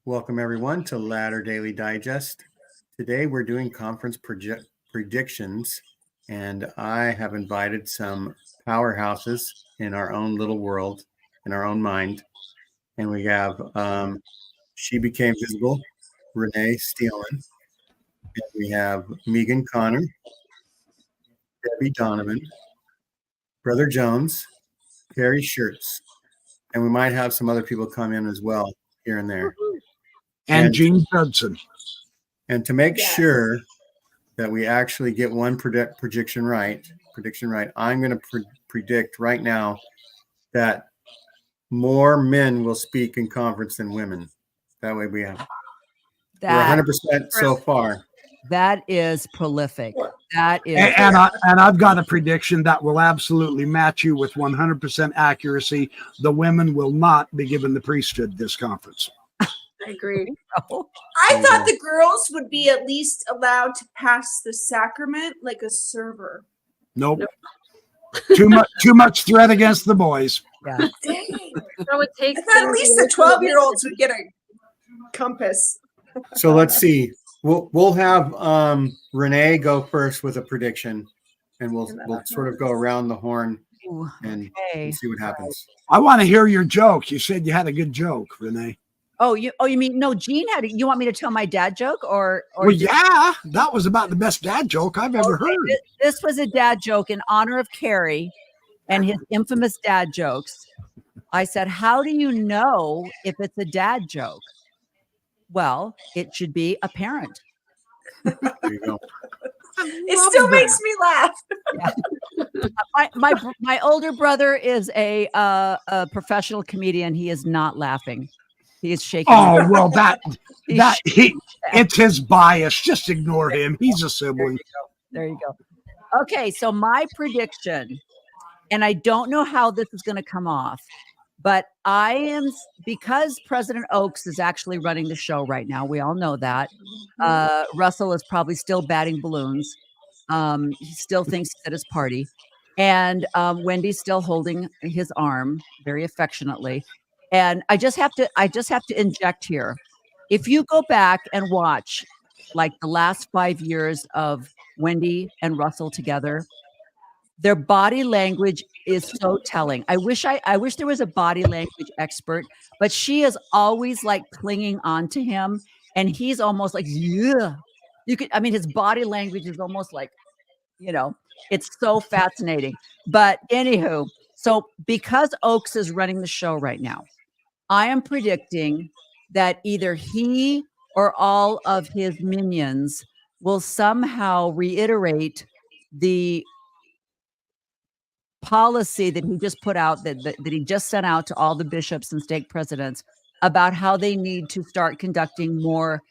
Welcome everyone to Ladder Daily Digest. Today we're doing conference predictions, and I have invited some powerhouses in our own little world, in our own mind. And we have She Became Visible, Renee Steelman. And we have Megan Connor, Debbie Donovan, Brother Jones, Carrie Schertz, and we might have some other people come in as well here and there. And Gene Judson. And to make sure that we actually get one prediction right, I'm going to predict right now that more men will speak in conference than women. That way we have we're 100% so far. That is prolific. That is, and I've got a prediction that will absolutely match you with 100% accuracy. The women will not be given the priesthood this conference. I agree. I thought the girls would be at least allowed to pass the sacrament like a server. Nope. Too much threat against the boys. yeah. Dang. That would take. I thought at least the 12-year-olds would get a compass. So let's see. We'll have Renee go first with a prediction, and we'll sort of go around the horn and see what happens. I want to hear your joke. You said you had a good joke, Renee. Oh, you mean no? Gene had. You want me to tell my dad joke or? Well, yeah, that was about the best dad joke I've ever heard. This was a dad joke in honor of Carrie and his infamous dad jokes. I said, "How do you know if it's a dad joke?" Well, it should be apparent. There you go. It still makes me laugh. Yeah. My older brother is a professional comedian. He is not laughing. He is shaking. Oh, well, it's his bias. Just ignore him. He's a sibling. There you go. Okay, so my prediction, and I don't know how this is going to come off, but because President Oaks is actually running the show right now. We all know that. Russell is probably still batting balloons. He still thinks he's at his party. And Wendy's still holding his arm very affectionately. And I just have to inject here. If you go back and watch like the last 5 years of Wendy and Russell together, their body language is so telling. I wish there was a body language expert, but she is always like clinging on to him, and he's almost like, yeah. His body language is almost like, it's so fascinating. But anywho, so because Oaks is running the show right now, I am predicting that either he or all of his minions will somehow reiterate the policy that he just put out, that he just sent out to all the bishops and stake presidents about how they need to start conducting more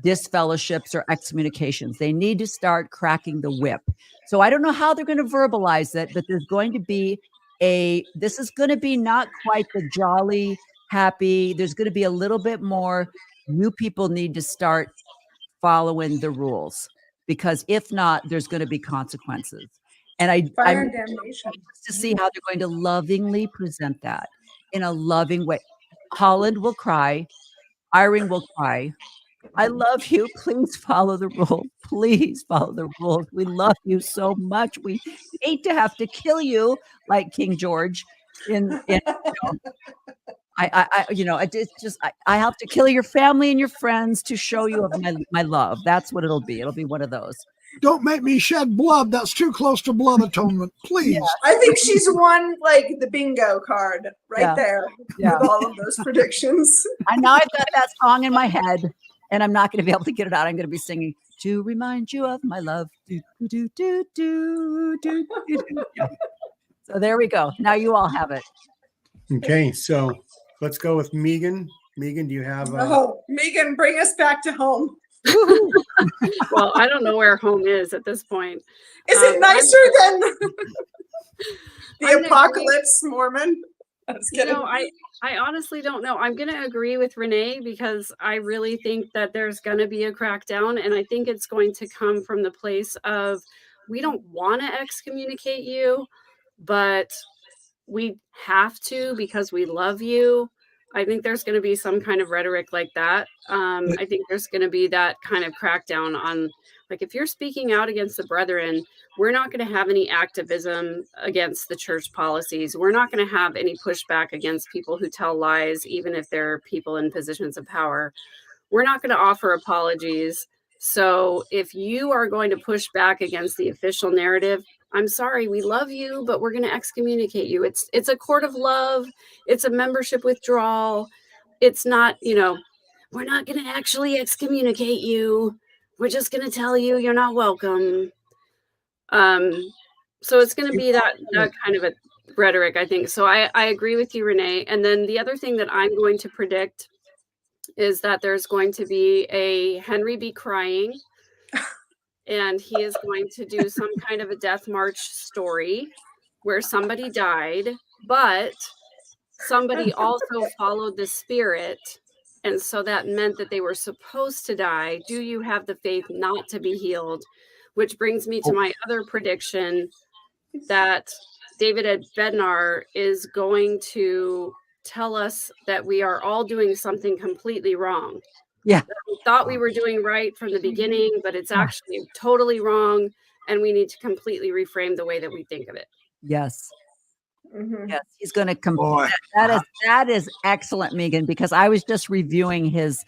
disfellowships or excommunications. They need to start cracking the whip. So I don't know how they're going to verbalize it, but there's going to be this is going to be not quite the jolly, happy. There's going to be a little bit more. You people need to start following the rules, because if not, there's going to be consequences. And I'm to see how they're going to lovingly present that in a loving way. Holland will cry. Irene will cry. I love you. Please follow the rules. Please follow the rules. We love you so much. We hate to have to kill you like King George. I have to kill your family and your friends to show you of my love. That's what it'll be. It'll be one of those. Don't make me shed blood. That's too close to blood atonement. Please. Yeah, I think she's won like the bingo card there with all of those predictions. I know I've got that song in my head, and I'm not going to be able to get it out. I'm going to be singing "To Remind You of My Love." Do, do, do, do, do, do, do. Yeah. So there we go. Now you all have it. Okay, so let's go with Megan. Megan, do you have? Megan, bring us back to home. Well, I don't know where home is at this point. Is it nicer than the apocalypse, Mormon? I honestly don't know. I'm going to agree with Renee, because I really think that there's going to be a crackdown, and I think it's going to come from the place of, we don't want to excommunicate you, but we have to because we love you. I think there's going to be some kind of rhetoric like that. I think there's going to be that kind of crackdown on, like, if you're speaking out against the brethren, we're not going to have any activism against the church policies. We're not going to have any pushback against people who tell lies, even if they're people in positions of power. We're not going to offer apologies. So if you are going to push back against the official narrative, I'm sorry, we love you, but we're going to excommunicate you. It's a court of love. It's a membership withdrawal. It's not, we're not going to actually excommunicate you. We're just going to tell you you're not welcome. So it's going to be that kind of a rhetoric, I think. So I agree with you, Renee. And then the other thing that I'm going to predict is that there's going to be a Henry be crying, and he is going to do some kind of a death march story where somebody died, but somebody also followed the spirit. And so that meant that they were supposed to die. Do you have the faith not to be healed? Which brings me to my other prediction that David Bednar is going to tell us that we are all doing something completely wrong. Yeah. We thought we were doing right from the beginning, but it's actually totally wrong. And we need to completely reframe the way that we think of it. Yes. Mhm. Yes, he's going to that is excellent, Megan, because I was just reviewing his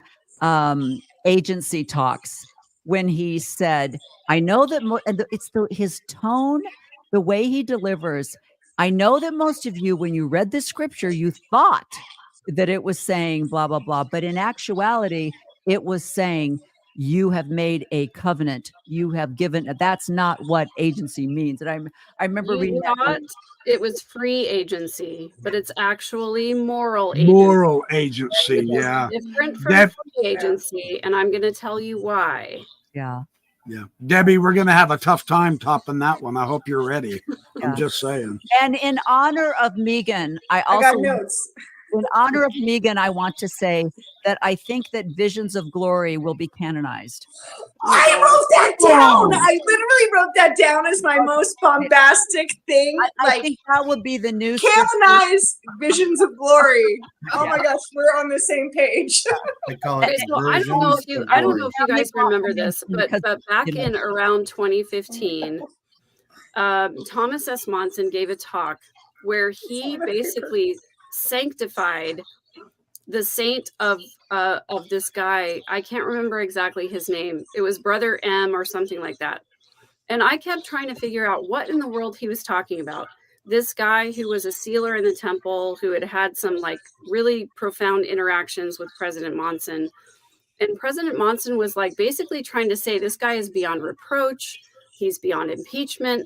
agency talks when he said, I know that his tone, the way he delivers. I know that most of you, when you read this scripture, you thought that it was saying blah, blah, blah. But in actuality, it was saying you have made a covenant. You have given. That's not what agency means. And I remember reading that. It was free agency, but it's actually moral agency. Moral agency, yeah. Different from free agency, and I'm going to tell you why. Yeah. Yeah. Debbie, we're going to have a tough time topping that one. I hope you're ready. Yeah. I'm just saying. And in honor of Megan, I got notes. In honor of Megan, I want to say that I think that Visions of Glory will be canonized. I wrote that down. I literally wrote that down as my most bombastic thing. I think that would be the new canonized Visions of Glory. Oh my gosh, we're on the same page. I call it So I don't know if you guys remember this, but back in around 2015, Thomas S. Monson gave a talk where he basically sanctified the saint of this guy. I can't remember exactly his name. It was Brother M or something like that. And I kept trying to figure out what in the world he was talking about. This guy who was a sealer in the temple, who had some like really profound interactions with President Monson. And President Monson was like basically trying to say this guy is beyond reproach. He's beyond impeachment.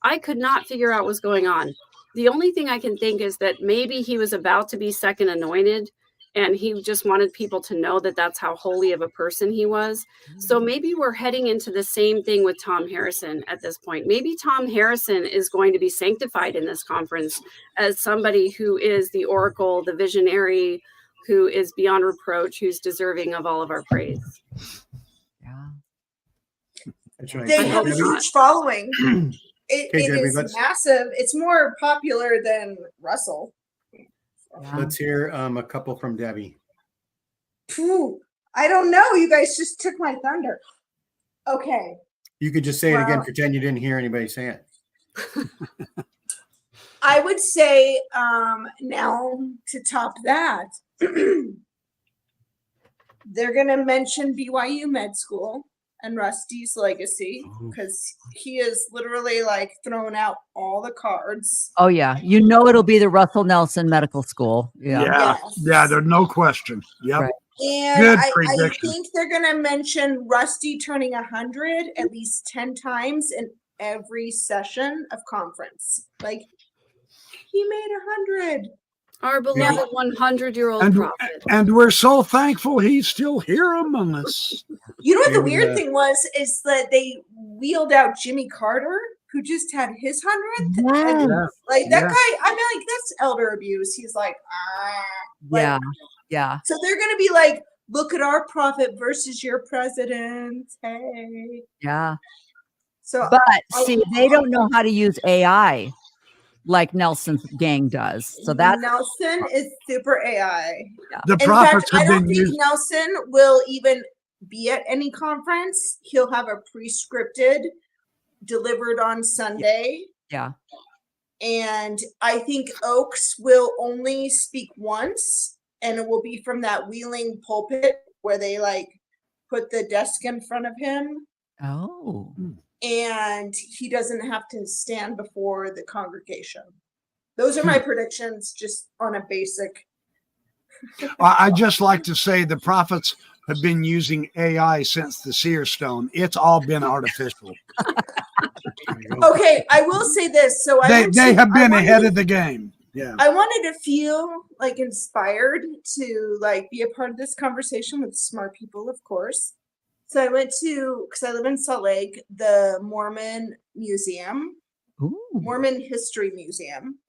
I could not figure out what's going on. The only thing I can think is that maybe he was about to be second anointed, and he just wanted people to know that that's how holy of a person he was. So maybe we're heading into the same thing with Tom Harrison at this point. Maybe Tom Harrison is going to be sanctified in this conference as somebody who is the oracle, the visionary, who is beyond reproach, who's deserving of all of our praise. Yeah. That's right. They have a huge following. It is massive. It's more popular than Russell. Let's hear a couple from Debbie. Phew, I don't know. You guys just took my thunder. Okay. You could just say it again. Pretend you didn't hear anybody say it. I would say now to top that, they're going to mention BYU Med School and Rusty's legacy, because he is literally like throwing out all the cards. Oh yeah, it'll be the Russell Nelson Medical School. Yeah, there's no question. Yep. Right. And I think they're gonna mention Rusty turning 100 at least 10 times in every session of conference. Like, he made 100. Our beloved 100-year-old prophet. And we're so thankful he's still here among us. You know what the weird thing is that they wheeled out Jimmy Carter, who just had his 100th. Yes. Like that guy, I mean, like, that's elder abuse. He's like, yeah. So they're gonna be like, look at our prophet versus your president. Hey. Yeah. So but see, they don't know how to use AI. like Nelson's gang does. So that's Nelson is super AI. The In prophets fact, I have don't been think used. Nelson will even be at any conference. He'll have a pre-scripted delivered on Sunday. yeah. And I think Oaks will only speak once, and it will be from that wheeling pulpit where they like put the desk in front of him, Oh. and he doesn't have to stand before the congregation. Those are my predictions, just on a basic. I just like to say the prophets have been using AI since the seer stone. It's all been artificial. There you go. Okay, I will say this. So They have been ahead of the game. Yeah. I wanted to feel like inspired to like be a part of this conversation with smart people, of course. So I went to, because I live in Salt Lake, the Mormon Museum, Ooh. Mormon History Museum.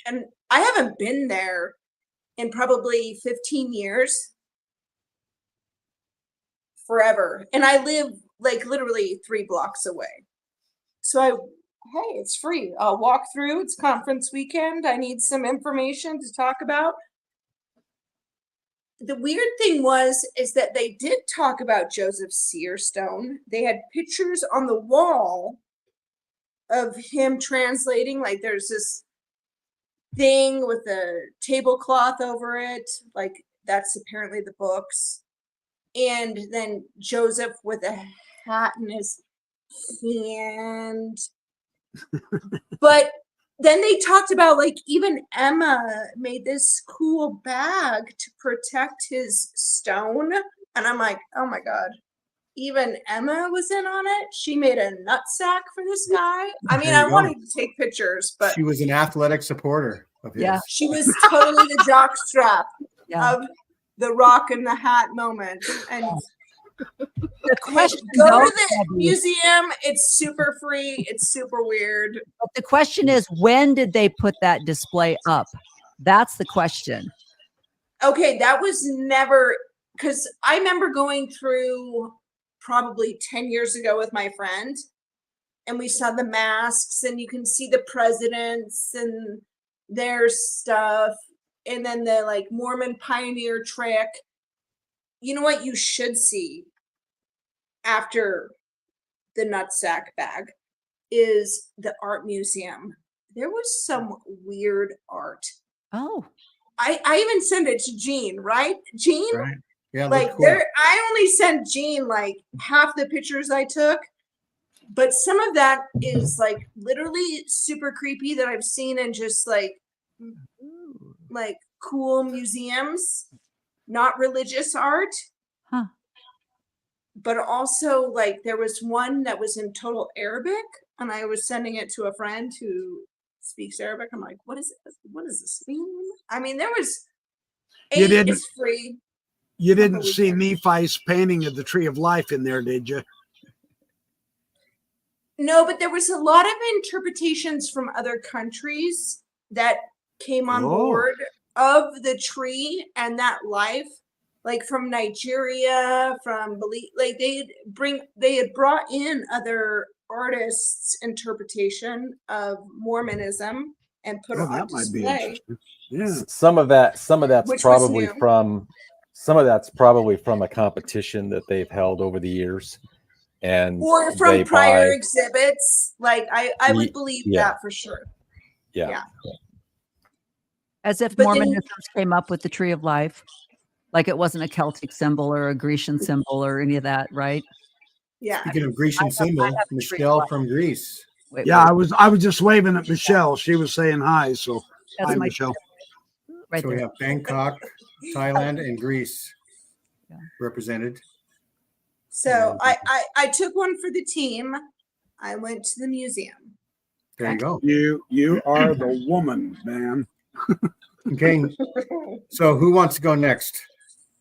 And I haven't been there in probably 15 years. Forever. And I live like literally 3 blocks away. So hey, it's free. I'll walk through. It's conference weekend. I need some information to talk about. The weird thing is that they did talk about Joseph Sear Stone. They had pictures on the wall of him translating. Like there's this thing with a tablecloth over it. Like that's apparently the books. And then Joseph with a hat in his hand. But then they talked about like even Emma made this cool bag to protect his stone. And I'm like, oh my God, even Emma was in on it. She made a nutsack for this guy. I mean, There you I go. wanted to take pictures, but She was an athletic supporter of his. Yeah. she was totally the jock strap Yeah. of the rock and the hat moment. And The question, go though, to the museum. It's super free. It's super weird. but the question is, when did they put that display up? That's the question. Okay, that was never, because I remember going through probably 10 years ago with my friend, and we saw the masks, and you can see the presidents and their stuff, and then the like Mormon Pioneer Track. You know what you should see after the nutsack bag is the art museum. There was some weird art. Oh, I even sent it to Jean, right? Jean? Right. Yeah. Like Look cool. I only sent Jean like half the pictures I took, but some of that is like literally super creepy that I've seen in just like cool museums, not religious art. Huh. But also like there was one that was in total Arabic, and I was sending it to a friend who speaks Arabic. I'm like, what is this? What does this mean? I mean, there was it's free. You didn't see Nephi's painting of the tree of life in there, did you? No, but there was a lot of interpretations from other countries that came on board of the tree and that life, like from Nigeria, from like they had brought in other artists' interpretation of Mormonism and put it on That might be display. interesting. Yeah. Some of that's Which probably was new. from a competition that they've held over the years, and Or they from prior buy- exhibits. Like I would believe yeah. that for sure. yeah. as if But then- Mormonism came up with the tree of life, like it wasn't a Celtic symbol or a Grecian symbol or any of that, right? Yeah. Speaking of Grecian symbol, have a tree Michelle of from Greece. Wait, Yeah, wait, I was just waving at Michelle. She was saying hi. So that's hi, my Michelle. right So we there. have Bangkok, Thailand, and Greece Yeah. represented. So I took one for the team. I went to the museum. There you go. You are the woman, man. Okay. So who wants to go next?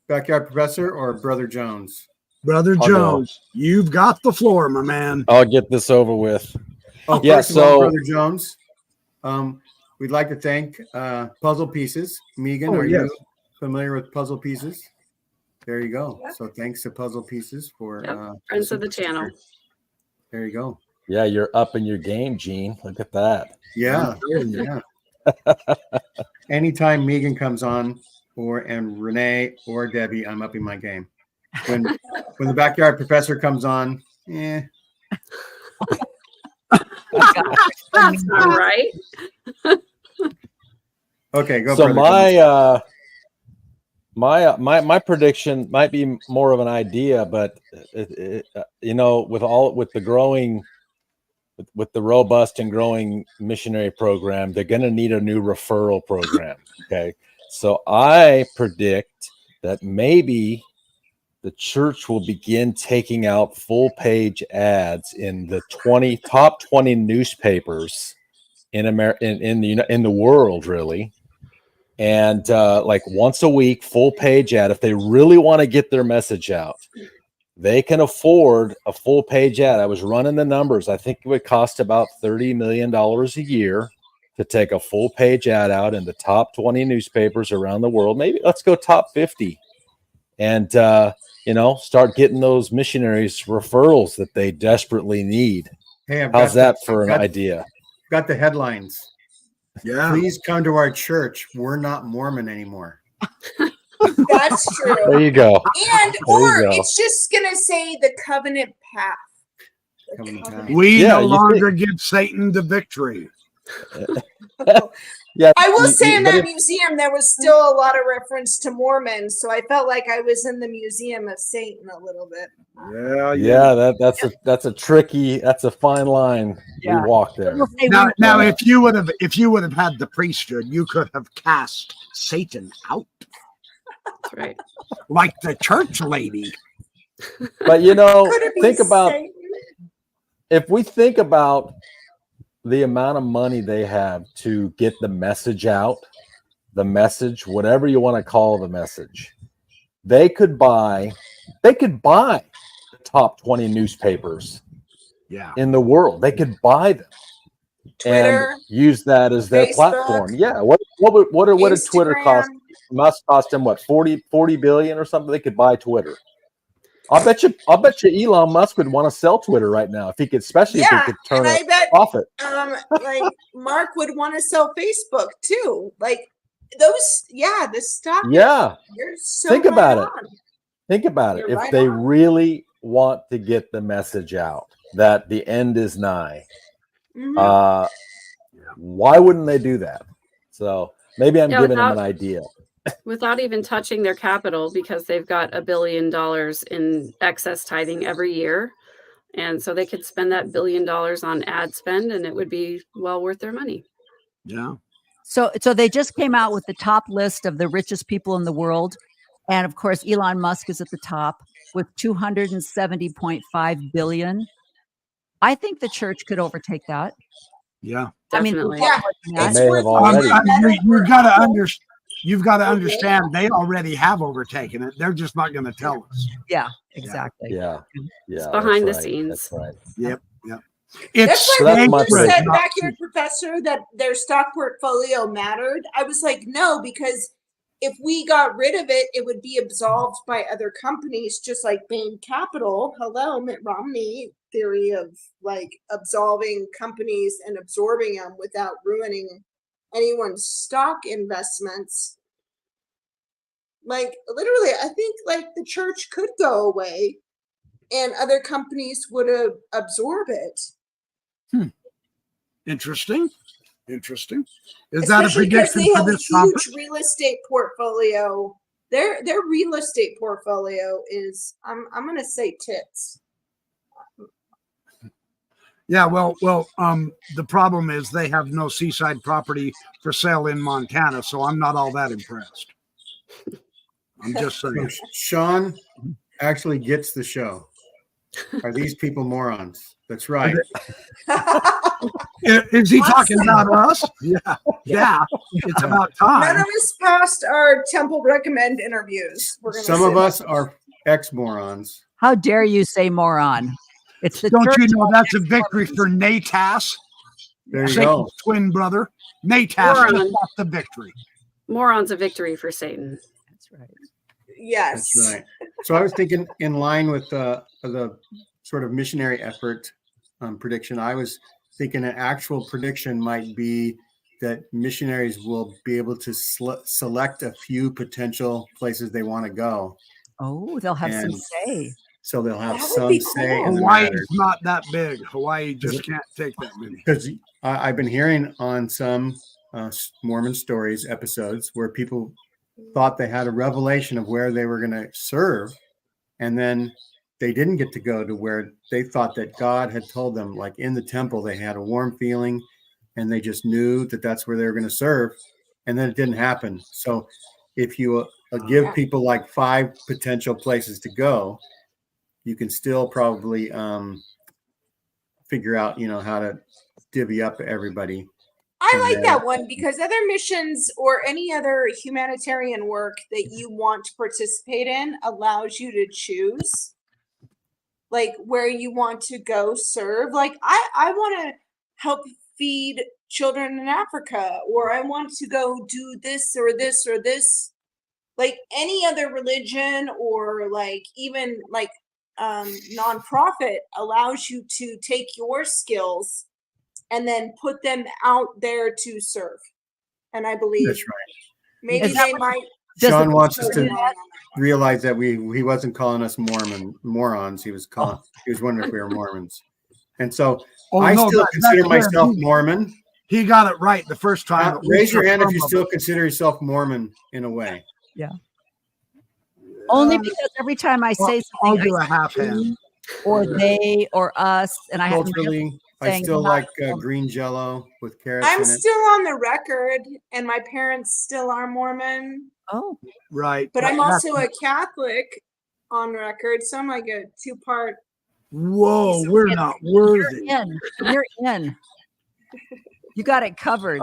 Backyard Professor or Brother Jones? Brother I'll Jones, you've got the floor, my man. I'll get this over with. Oh, Yeah, first of all, so- Brother Jones, we'd like to thank Puzzle Pieces. Megan, Oh, are yes. you familiar with Puzzle Pieces? There you go. So thanks to Puzzle Pieces for Yep, friends of the channel. There you go. Yeah, you're up in your game, Gene. Look at that. Yeah. Yeah. Anytime Megan comes on and Renee or Debbie, I'm upping my game. When the backyard professor comes on, That's all right. Okay, go. So brother. my prediction might be more of an idea, but with the robust and growing missionary program, they're going to need a new referral program. Okay, so I predict that maybe the church will begin taking out full page ads in the top 20 newspapers in America, in the world, really. And like once a week, full page ad. If they really want to get their message out, they can afford a full page ad. I was running the numbers. I think it would cost about $30 million a year to take a full page ad out in the top 20 newspapers around the world. Maybe let's go top 50 and, start getting those missionaries referrals that they desperately need. Hey, how's that for an idea? Got the headlines. Yeah. Please come to our church. We're not Mormon anymore. That's true. There you go. Or it's just gonna say the covenant path. We no longer give Satan the victory. Yeah, I will say in that museum there was still a lot of reference to Mormons, so I felt like I was in the Museum of Satan a little bit. Yeah. That's a fine line. We walk there. Now, if you would have had the priesthood, you could have cast Satan out. That's right. Like the church lady. But if we think about the amount of money they have to get the message out, whatever you want to call the message, they could buy the top 20 newspapers in the world. They could buy them. Twitter, and use that as their platform. Yeah. What did Twitter cost? Must cost them what, 40 billion or something? They could buy Twitter. I'll bet you Elon Musk would want to sell Twitter right now if he could, especially if he could turn a profit. Like Mark would want to sell Facebook too. Like those, the stock. Yeah. So Think about it. Think about You're it. If right they on. really want to get the message out that the end is nigh, why wouldn't they do that? So maybe I'm giving them an idea. Without even touching their capital, because they've got $1 billion in excess tithing every year. And so they could spend that $1 billion on ad spend and it would be well worth their money. Yeah. So they just came out with the top list of the richest people in the world. And of course, Elon Musk is at the top with $270.5 billion. I think the church could overtake that. Yeah. Definitely. You've got to understand they already have overtaken it. They're just not going to tell us. Yeah, exactly. Yeah. It's behind the scenes. That's right. Yep. That's like when you said, Backyard Professor, that their stock portfolio mattered. I was like, no, because if we got rid of it, it would be absolved by other companies, just like Bain Capital. Hello, Mitt Romney theory of like absolving companies and absorbing them without ruining anyone's stock investments. Like literally, I think like the church could go away and other companies would absorb it. Interesting. Is Especially that a prediction they for have this a huge conference? real estate portfolio. Their real estate portfolio is I'm gonna say tits. Yeah, well, the problem is they have no seaside property for sale in Montana, so I'm not all that impressed. I'm just saying. Sean actually gets the show. Are these people morons? That's right. Is he talking about us? Yeah. It's about time. None of us passed our Temple Recommend interviews. Some of us are ex-morons. How dare you say moron? It's the Don't church. you know that's a victory for Natas? There you go. Twin brother. Natas just got the victory. Moron's a victory for Satan. That's right. Yes. That's right. So I was thinking in line with the sort of missionary effort, prediction. I was thinking an actual prediction might be that missionaries will be able to select a few potential places they want to go. Oh, they'll have some And say. So they'll have That would some be say cool. in the Hawaii's matter. not that big. Hawaii just can't take that many. Because I've been hearing on some Mormon stories episodes where people thought they had a revelation of where they were going to serve, and then they didn't get to go to where they thought that God had told them. Like in the temple, they had a warm feeling, and they just knew that that's where they were going to serve, and then it didn't happen. So if you give people like 5 potential places to go, you can still probably figure out, how to divvy up everybody. I like that one because other missions or any other humanitarian work that you want to participate in allows you to choose like where you want to go serve. Like I want to help feed children in Africa, or I want to go do this or this or this. Like any other religion or like even like nonprofit allows you to take your skills and then put them out there to serve. And I believe That's right. maybe they might. Sean wants us to realize that he wasn't calling us morons. He was wondering if we were Mormons. And so I still consider myself Mormon. He got it right the first time. Raise your hand if you still consider yourself Mormon in a way. Yeah. Only because every time I say something, I'll do a half hand. Or they or us, and Culturally, I still like green Jello with carrots. I'm still on the record, and my parents still are Mormon. Oh, right. But I'm also a Catholic on record, so I'm like a 2-part. Whoa, we're not worthy. You're in. You got it covered.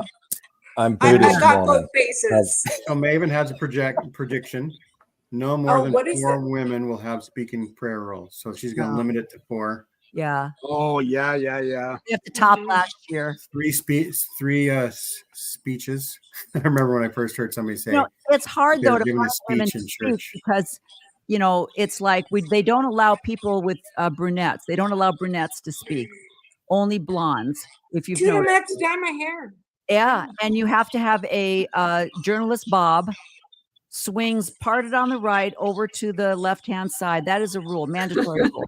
I'm Buddhist. I've got Mormon. both bases. So Maven has a prediction. No more than 4 women will have speaking prayer roles. So she's going to limit it to 4. Yeah. Oh, yeah. We have the top last year. 3 speeches. I remember when I first heard somebody say, it's hard though to give a find women speech in church because it's like they don't allow people with brunettes. They don't allow brunettes to speak. Only blondes. If you've Dude, I'm noticed. gonna have to dye my hair. Yeah, and you have to have a journalist bob. Swings parted on the right over to the left-hand side. That is a rule, mandatory rule.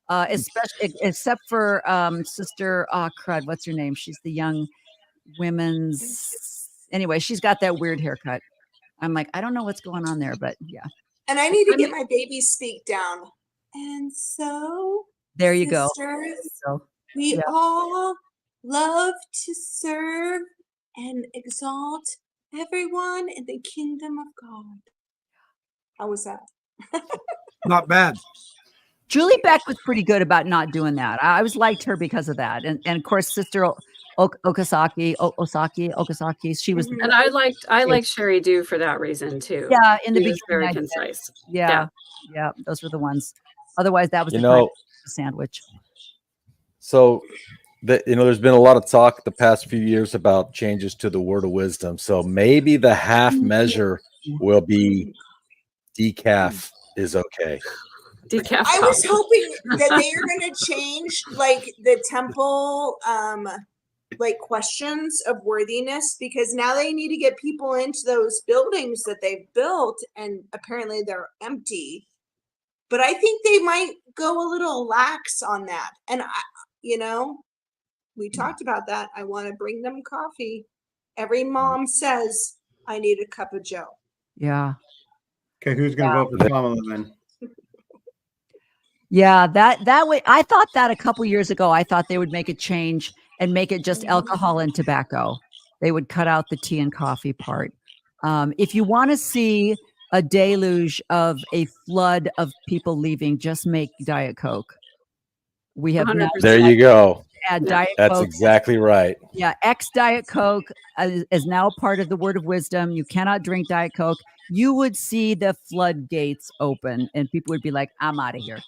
Especially except for Sister crud. What's her name? She's the young women's. Anyway, she's got that weird haircut. I'm like, I don't know what's going on there, but yeah. And I need to get my baby speak down. And so there you go. We all love to serve and exalt everyone in the kingdom of God. How was that? Not bad. Julie Beck was pretty good about not doing that. I always liked her because of that. And of course, Sister Okasaki, she was. And I liked Sherry Dew for that reason too. Yeah, in the beginning, very concise. Yeah, those were the ones. Otherwise, that was the sandwich. So, there's been a lot of talk the past few years about changes to the word of wisdom. So maybe the half measure will be decaf is okay. Decaf. I was hoping that they are going to change like the temple like questions of worthiness, because now they need to get people into those buildings that they've built, and apparently they're empty. But I think they might go a little lax on that. And we talked about that. I want to bring them coffee. Every mom says, I need a cup of Joe. Yeah. Okay, who's going to vote for Kamala then? Yeah, that way. I thought that a couple years ago. I thought they would make a change and make it just alcohol and tobacco. They would cut out the tea and coffee part. If you want to see a deluge of a flood of people leaving, just make Diet Coke. We have now. There you go. Diet That's Coke. exactly right. Yeah, Diet Coke is now part of the word of wisdom. You cannot drink Diet Coke. You would see the floodgates open, and people would be like, "I'm out of here.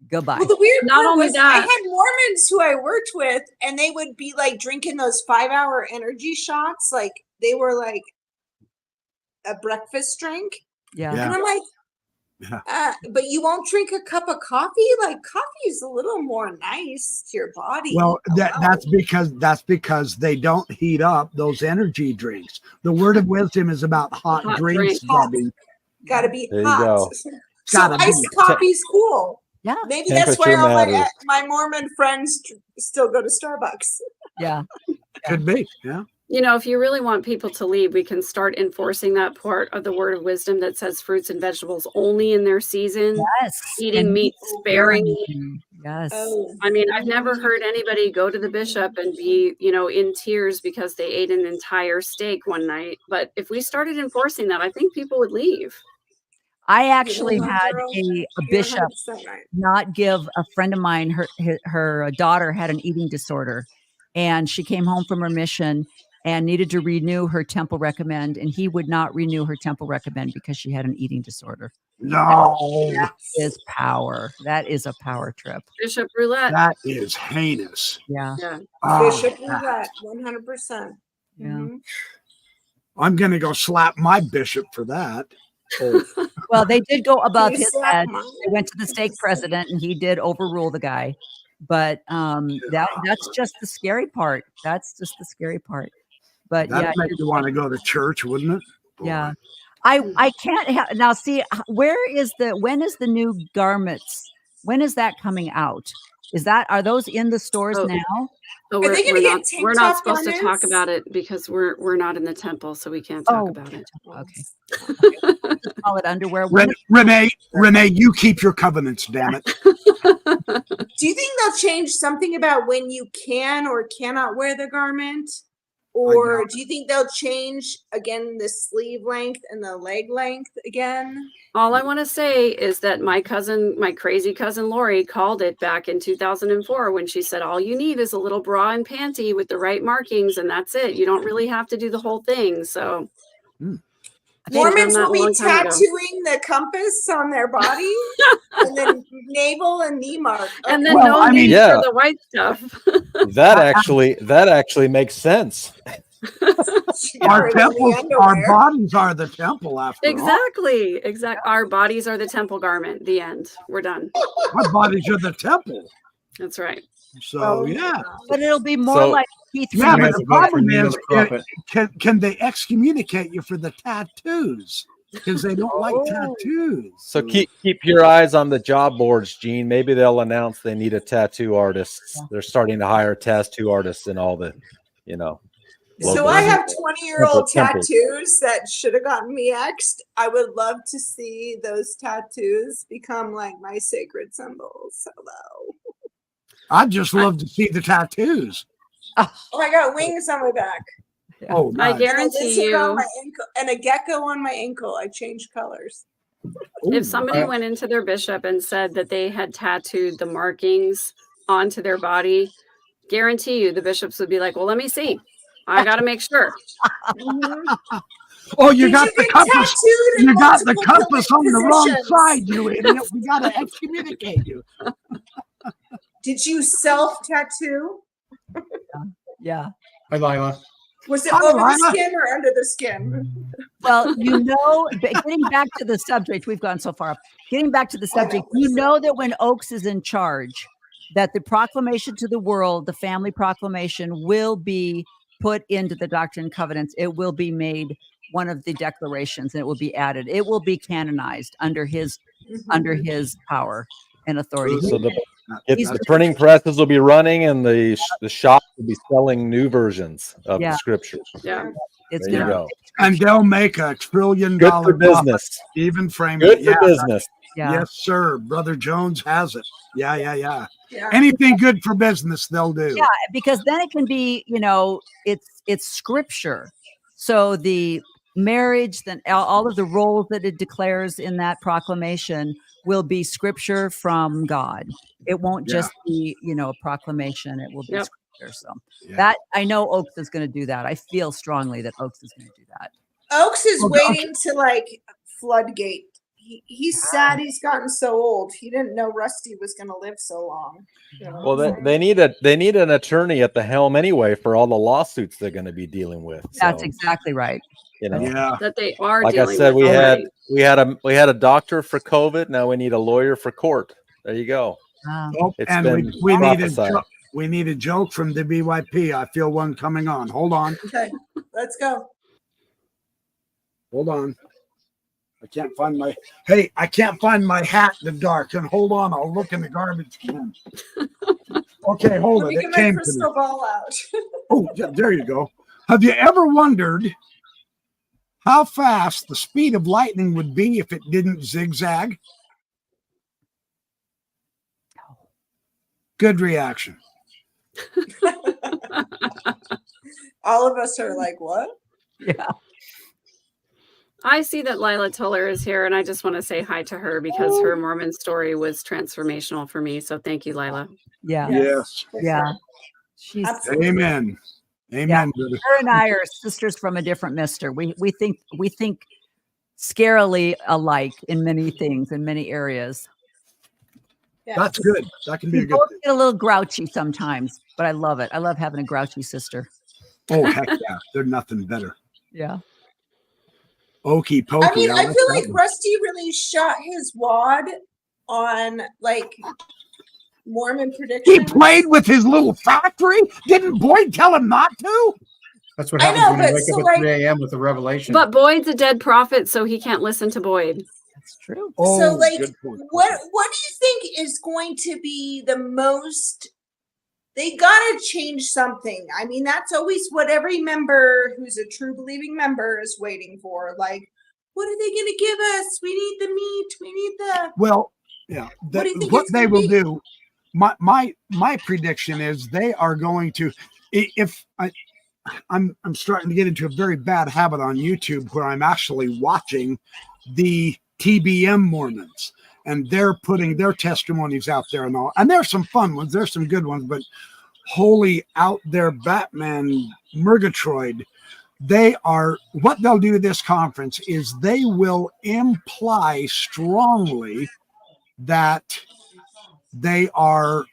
Goodbye." Well, the weird Not part only was that, I had Mormons who I worked with, and they would be like drinking those 5-hour energy shots, like they were like a breakfast drink. Yeah. And I'm like, But you won't drink a cup of coffee? Like coffee is a little more nice to your body. Well, that's because they don't heat up those energy drinks. The word of wisdom is about hot drinks, Debbie. Gotta be There you hot. go. So Gotta be. iced coffee's cool. Yeah. Maybe that's why Temperature all matters. my Mormon friends still go to Starbucks. Yeah. Could be. Yeah. You know, if you really want people to leave, we can start enforcing that part of the word of wisdom that says fruits and vegetables only in their season. Yes. Eating And meat sparingly. Yes. Oh, I mean, I've never heard anybody go to the bishop and be, you know, in tears because they ate an entire steak one night. But if we started enforcing that, I think people would leave. I actually You know what, had girl? a you're bishop 100% right. not give a friend of mine, her daughter had an eating disorder, and she came home from her mission and needed to renew her temple recommend, and he would not renew her temple recommend because she had an eating disorder. No, That is power. That is a power trip. Bishop Roulette. that is heinous. Yeah. Yeah. Oh, Bishop Roulette, 100%. Yeah. Mhm. I'm going to go slap my bishop for that. Well, they did go above You his slap head. mine. They went to the stake president, and he did overrule the guy. But that's just the scary part. That's just the scary part. But That'd yeah, make you want to go to church, wouldn't it? Boy. yeah. I can't have now. See, when is the new garments? When is that coming out? Are those in the stores Oh. now? Oh, Are they gonna get tank we're not top supposed to talk garments? about it because we're not in the temple, so we can't talk Oh, about it. Okay. Just call it underwear. When Renee, you keep your covenants, damn it. Do you think they'll change something about when you can or cannot wear the garment? Or doubt do you think they'll change again the sleeve length and the leg length again? All I want to say is that my crazy cousin Lori called it back in 2004 when she said, all you need is a little bra and panty with the right markings, and that's it. You don't really have to do the whole thing. So Mormons done that will a be long time ago. tattooing the compass on their body and then navel and knee mark. and then Well, no I mean, need yeah. for the white stuff. That actually makes sense. Our Or temples, the our underwear. bodies are the temple after Exactly. Our bodies are the temple garment. The end. We're done. all. Our bodies are the temple. That's right. So Oh, yeah. But it'll be more So- like Keith. Yeah, Richards. but the problem Nemo is, the prophet. can they excommunicate you for the tattoos? Because they don't like Oh. tattoos. So keep your eyes on the job boards, Gene. Maybe they'll announce they need a tattoo artist. They're starting to hire tattoo artists and all the, So local I have temple 20-year-old temples. tattoos that should have gotten me X'd. I would love to see those tattoos become like my sacred symbols. Hello. I'd just love to see the tattoos. Oh, I got wings on my back. Oh, I nice. guarantee And a lizard on you, my ankle and a gecko on my ankle. I changed colors. if somebody went into their bishop and said that they had tattooed the markings onto their body, guarantee you the bishops would be like, well, let me see. I got to make sure. Oh, you Did got you the get compass. tattooed in You got the multiple compass on the wrong positions? side, you idiot. We got to excommunicate you. Did you self-tattoo? Yeah. Hi, Lila. Was it Hi, over the Lila. skin or under the skin? Well, getting back to the subject, we've gone so far up. Getting back to the subject, that when Oaks is in charge, that the proclamation to the world, the family proclamation, will be put into the Doctrine and Covenants. It will be made one of the declarations, and it will be added. It will be canonized under his power and authority. So the printing presses will be running, and the shop will be selling new versions of the scriptures. Yeah. It's There you gonna go. And they'll make $1 trillion Good for business. Even frame Good it. for Yeah. business. Yeah. Yes, sir. Brother Jones has it. Yeah. Yeah. Anything good for business, they'll do. Yeah, because then it can be, it's scripture. So the marriage, then all of the roles that it declares in that proclamation will be scripture from God. It won't just be, a proclamation. It will be scripture. So that I know Oaks is going to do that. I feel strongly that Oaks is going to do that. Oaks is waiting to like floodgate. He's sad he's gotten so old. He didn't know Rusty was going to live so long. Well, they need an attorney at the helm anyway for all the lawsuits they're going to be dealing with. That's So, exactly right. Yeah. That they are like I dealing said, with we had already. we had a doctor for COVID. Now we need a lawyer for court. There you go. Oh, It's and been we need prophesied. we need a joke from the BYP. I feel one coming on. Hold on. Okay, let's go. Hold on. I can't find my hat in the dark. And hold on, I'll look in the garbage can. Okay, hold Let it. me It get my came to me. crystal ball out. Oh, yeah, there you go. Have you ever wondered how fast the speed of lightning would be if it didn't zigzag? Good reaction. All of us are like, what? Yeah. I see that Lila Tuller is here, and I just want to say hi to her because her Mormon story was transformational for me. So thank you, Lila. Yeah. Yes. for Yeah. sure. She's Absolutely. Amen. Amen. brother. her and I are sisters from a different mister. We think scarily alike in many things, in many areas. Yes. That's good. That can be We a good both thing. get a little grouchy sometimes, but I love it. I love having a grouchy sister. Oh, heck yeah. There's nothing better. Yeah. Okey pokey. I mean, I like feel that like one. Rusty really shot his wad on like Mormon He predictions. played with his little factory. Didn't Boyd tell him not to? That's what I happens know, when you but wake so, up at like- 3 a.m. with a revelation. But Boyd's a dead prophet, so he can't listen to Boyd. That's true. Oh, So, like, good point. what do you think is going to be the most? They gotta change something. I mean, that's always what every member who's a true believing member is waiting for. Like, what are they gonna give us? We need the meat. We need the. Well, yeah. What do you think What it's they gonna will be? do, my prediction is they are going to, if I'm starting to get into a very bad habit on YouTube where I'm actually watching the TBM Mormons and they're putting their testimonies out there and all. And there's some fun ones, there's some good ones, but holy out there Batman Murgatroyd, what they'll do at this conference is they will imply strongly that they are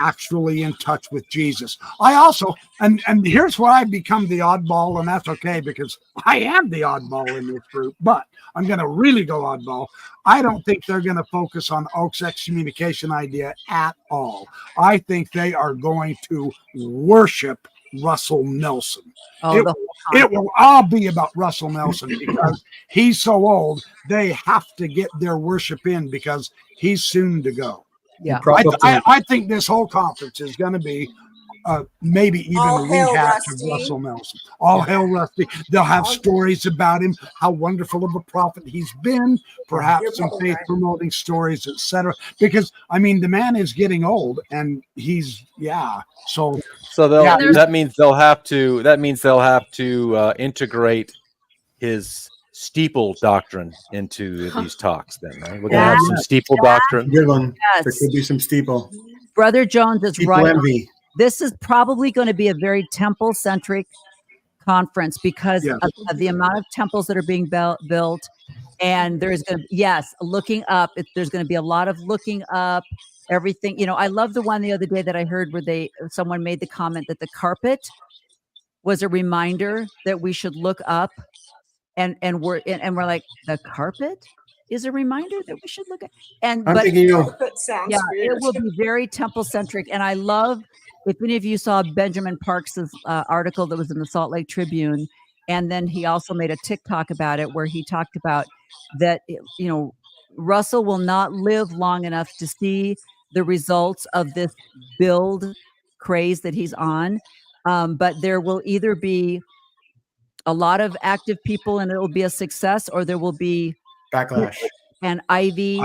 actually in touch with Jesus. I also, and here's where I become the oddball, and that's okay because I am the oddball in this group, but I'm going to really go oddball. I don't think they're going to focus on Oak's excommunication idea at all. I think they are going to worship Russell Nelson. Oh, It will all be about Russell Nelson because he's so old. They have to get their worship in because he's soon to go. yeah. I think this whole conference is going to be maybe even All a hail rehash Rusty. of Russell Nelson. All hail Rusty. They'll have All- stories about him, how wonderful of a prophet he's been, You're perhaps some probably faith right. promoting stories, etc. Because I mean, the man is getting old, and he's So So Yeah, that means they'll have to integrate his steeple doctrine into these talks. Then right? We're gonna have some steeple doctrine. Good one. There Yes. could be some steeple. Brother Jones is Steeple right. envy. This is probably going to be a very temple-centric conference because Yes. of the amount of temples that are being built. And there's going to, looking up. There's going to be a lot of looking up everything. You know, I love the one the other day that I heard where someone made the comment that the carpet was a reminder that we should look up, and we're like, the carpet is a reminder that we should look at. I'm But thinking, That sounds yeah, weird. it will be very temple centric. And I love, if any of you saw Benjamin Parks's article that was in the Salt Lake Tribune, and then he also made a TikTok about it where he talked about that, Russell will not live long enough to see the results of this build craze that he's on. But there will either be a lot of active people and it will be a success, or there will be backlash. and ivy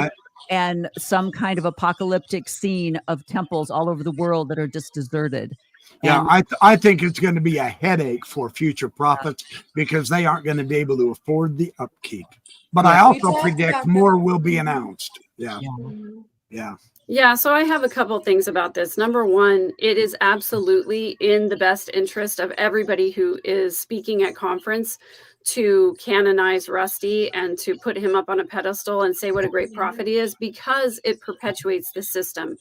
and some kind of apocalyptic scene of temples all over the world that are just deserted. yeah, And I think it's going to be a headache for future prophets because they aren't going to be able to afford the upkeep. But I We also talked predict about more will be announced. Yeah. Yeah, so I have a couple things about this. Number one, it is absolutely in the best interest of everybody who is speaking at conference to canonize Rusty and to put him up on a pedestal and say what a great prophet he is, because it perpetuates the system.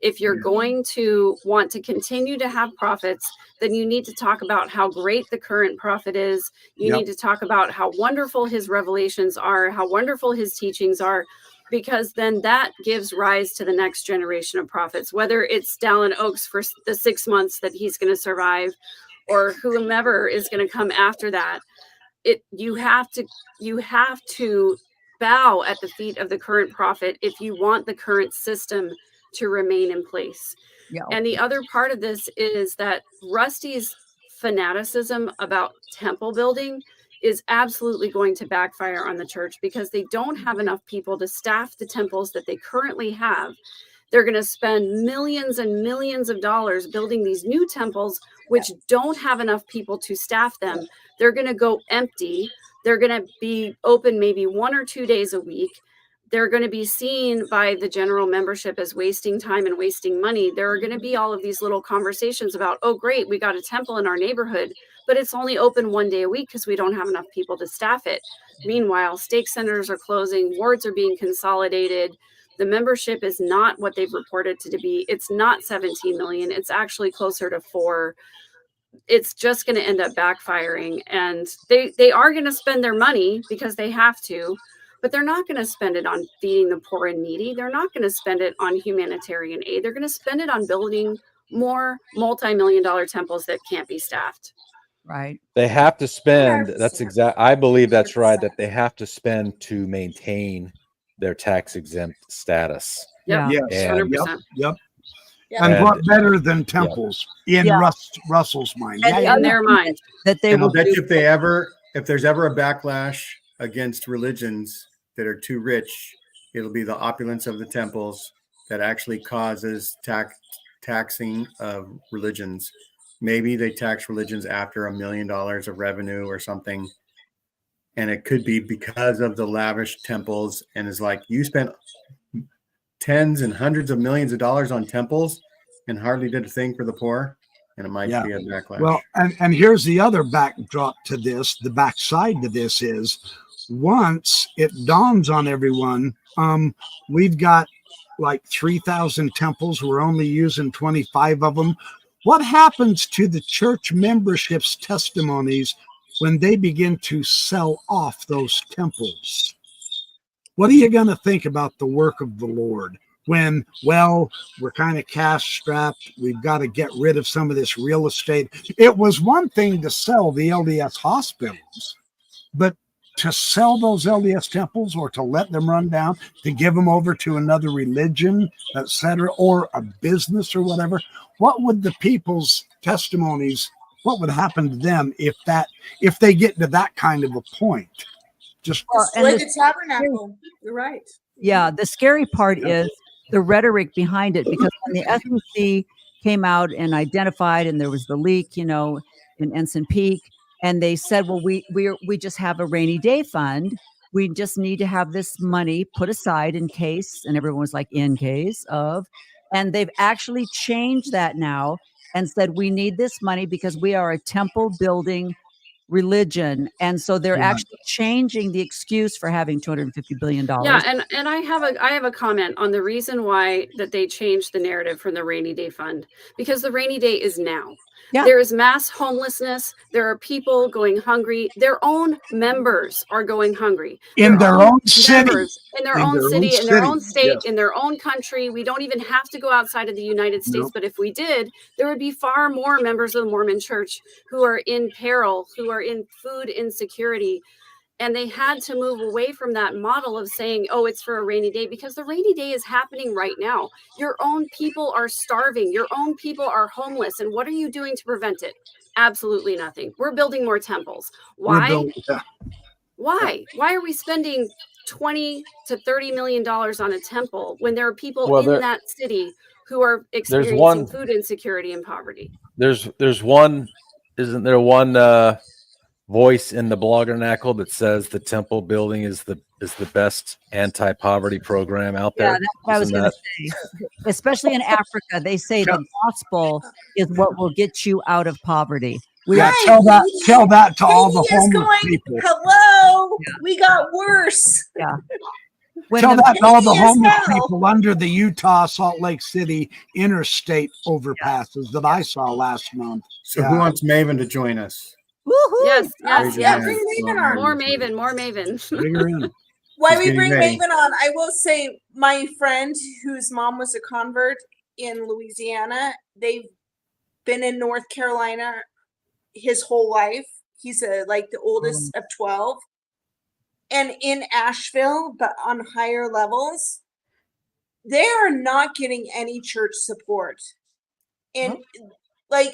If you're going to want to continue to have prophets, then you need to talk about how great the current prophet is. You need to talk about how wonderful his revelations are, how wonderful his teachings are, because then that gives rise to the next generation of prophets, whether it's Dallin Oaks for the 6 months that he's going to survive, or whomever is going to come after that. You have to bow at the feet of the current prophet if you want the current system to remain in place. Yeah. And the other part of this is that Rusty's fanaticism about temple building is absolutely going to backfire on the church, because they don't have enough people to staff the temples that they currently have. They're going to spend millions and millions of dollars building these new temples, which don't have enough people to staff them. They're going to go empty. They're going to be open maybe 1 or 2 days a week. They're going to be seen by the general membership as wasting time and wasting money. There are going to be all of these little conversations about, oh, great, we got a temple in our neighborhood, but it's only open 1 day a week because we don't have enough people to staff it. Meanwhile, stake centers are closing, wards are being consolidated. The membership is not what they've reported to be. It's not 17 million. It's actually closer to 4. It's just going to end up backfiring. And they are going to spend their money because they have to, but they're not going to spend it on feeding the poor and needy. They're not going to spend it on humanitarian aid. They're going to spend it on building more multi-million-dollar temples that can't be staffed. Right. They have to spend. That's exact. I believe that's right. That they have to spend to maintain their tax exempt status. Yep. Yes. And- 100%. Yep. Yeah. And And- what better than temples in Yeah. Russell's mind? And In their mind. That they And will I'll bet do. you if there's ever a backlash against religions that are too rich, it'll be the opulence of the temples that actually causes taxing of religions. Maybe they tax religions after $1 million of revenue or something. And it could be because of the lavish temples, and it's like, you spent tens and hundreds of millions of dollars on temples and hardly did a thing for the poor. And it might be a backlash. Well, and here's the other backdrop to this. The backside to this is, once it dawns on everyone, we've got like 3,000 temples. We're only using 25 of them. What happens to the church membership's testimonies when they begin to sell off those temples? What are you going to think about the work of the Lord when, well, we're kind of cash strapped? We've got to get rid of some of this real estate. It was one thing to sell the LDS hospitals, but to sell those LDS temples, or to let them run down, to give them over to another religion, etc., or a business or whatever, what would the people's testimonies, what would happen to them if they get to that kind of a point? Just Destroy the tabernacle. You're right. Yeah, the scary part is the rhetoric behind it, because when the SEC came out and identified, and there was the leak, in Ensign Peak, and they said, well, we just have a rainy day fund. We just need to have this money put aside in case, and everyone was like, in case of, and they've actually changed that now and said, we need this money because we are a temple building religion. And so they're actually changing the excuse for having $250 billion. Yeah, and I have a comment on the reason why that they changed the narrative from the rainy day fund, because the rainy day is now. Yeah. There is mass homelessness. There are people going hungry. Their own members are going hungry. in their own city. In their own city, in their own state, in their own country. We don't even have to go outside of the United States. But if we did, there would be far more members of the Mormon Church who are in peril, who are in food insecurity. And they had to move away from that model of saying, oh, it's for a rainy day, because the rainy day is happening right now. Your own people are starving. Your own people are homeless. And what are you doing to prevent it? Absolutely nothing. We're building more temples. Why? Why? Why are we spending $20 to $30 million on a temple when there are people in that city who are experiencing food insecurity and poverty? There's one, isn't there one voice in the bloggernacle that says the temple building is the best anti-poverty program out there? Yeah, that's what I was going to say. Especially in Africa, they say the gospel is what will get you out of poverty. Yeah, Hi, tell that to all the Katie is homeless going, people. hello, we got worse. When Tell the- that to all the Katie is homeless hell. people under the Utah Salt Lake City interstate overpasses that I saw last month. So who wants Maven to join us? Woohoo! Yes, yes, Raise your Yeah, hand. bring You want Maven on. More to join us? Maven, more Maven. Bring her in. Why She's we getting bring ready. Maven on, I will say my friend whose mom was a convert in Louisiana, they've been in North Carolina his whole life. He's like the oldest of 12. And in Asheville, but on higher levels, they are not getting any church support. And like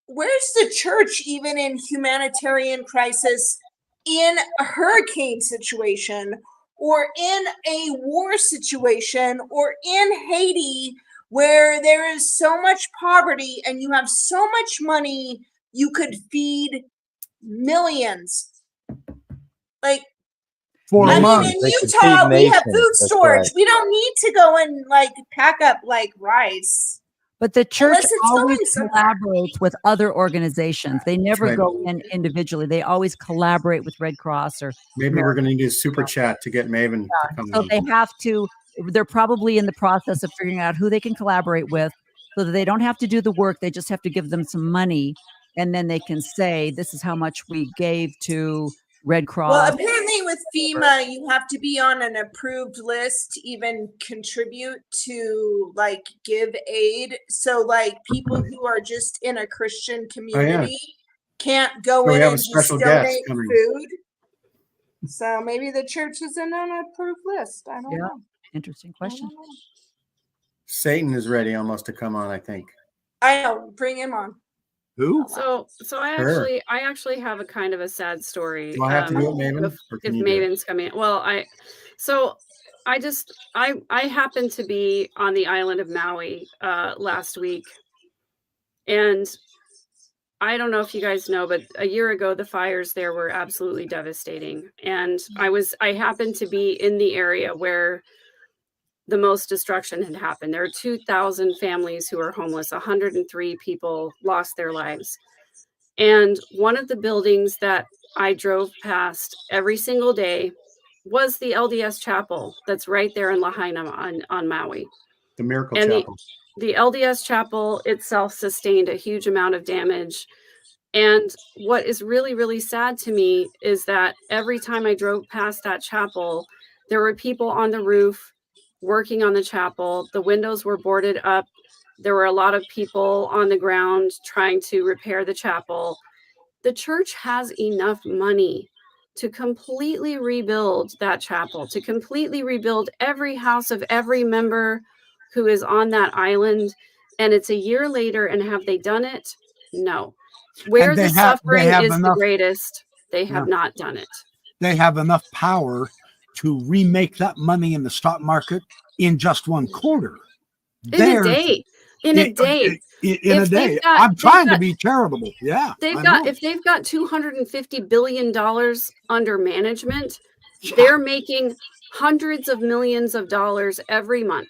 where's the church even in humanitarian crisis, in a hurricane situation, or in a war situation, or in Haiti where there is so much poverty and you have so much money you could feed millions? Like, For I a mean, month. in They could Utah, feed we have nations. food That's storage. right. We don't need to go and like pack up like rice. But the church Unless it's always going somewhere. collaborates with other organizations. They never right. go in individually. They always collaborate with Red Cross or Maybe we're going to need a super chat to get Maven to come so on. they have to. They're probably in the process of figuring out who they can collaborate with, so that they don't have to do the work. They just have to give them some money, and then they can say, "This is how much we gave to Red Cross." Well, apparently with FEMA, you have to be on an approved list to even contribute to like give aid. So like people who are just in a Christian community can't go So we in have a and just special guest donate coming. food. So maybe the church is in an approved list. I don't Yeah. know. Interesting I question. don't know. Satan is ready almost to come on, I think. I know. Bring him on. Who? So I actually have a kind of a sad story. Do I have to do it, Maven? If Or can you do it? Maven's coming, well, I happened to be on the island of Maui last week, and I don't know if you guys know, but a year ago the fires there were absolutely devastating, and I happened to be in the area where the most destruction had happened. There are 2,000 families who are homeless. 103 people lost their lives. And one of the buildings that I drove past every single day was the LDS chapel that's right there in Lahaina on Maui. The Miracle And Chapel. the LDS chapel itself sustained a huge amount of damage. And what is really, really sad to me is that every time I drove past that chapel, there were people on the roof working on the chapel. The windows were boarded up. There were a lot of people on the ground trying to repair the chapel. The church has enough money to completely rebuild that chapel, to completely rebuild every house of every member who is on that island. And it's a year later, and have they done it? No. Where the suffering is the greatest, they have not done it. They have enough power to remake that money in the stock market in just one quarter. In a day. In a day. I'm trying to be charitable. Yeah. If they've got $250 billion under management, they're making hundreds of millions of dollars every month.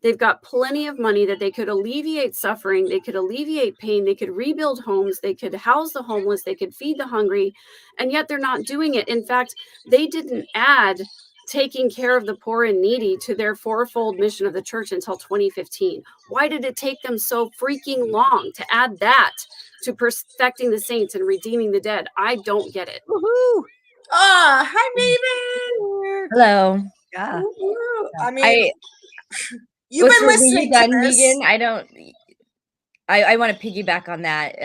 They've got plenty of money that they could alleviate suffering. They could alleviate pain. They could rebuild homes. They could house the homeless. They could feed the hungry. And yet they're not doing it. In fact, they didn't add taking care of the poor and needy to their fourfold mission of the church until 2015. Why did it take them so freaking long to add that to perfecting the saints and redeeming the dead? I don't get it. Woohoo! Hi, Maven. Hello. Yeah. I mean, you've were been listening you done, to this. Megan? I want to piggyback on that.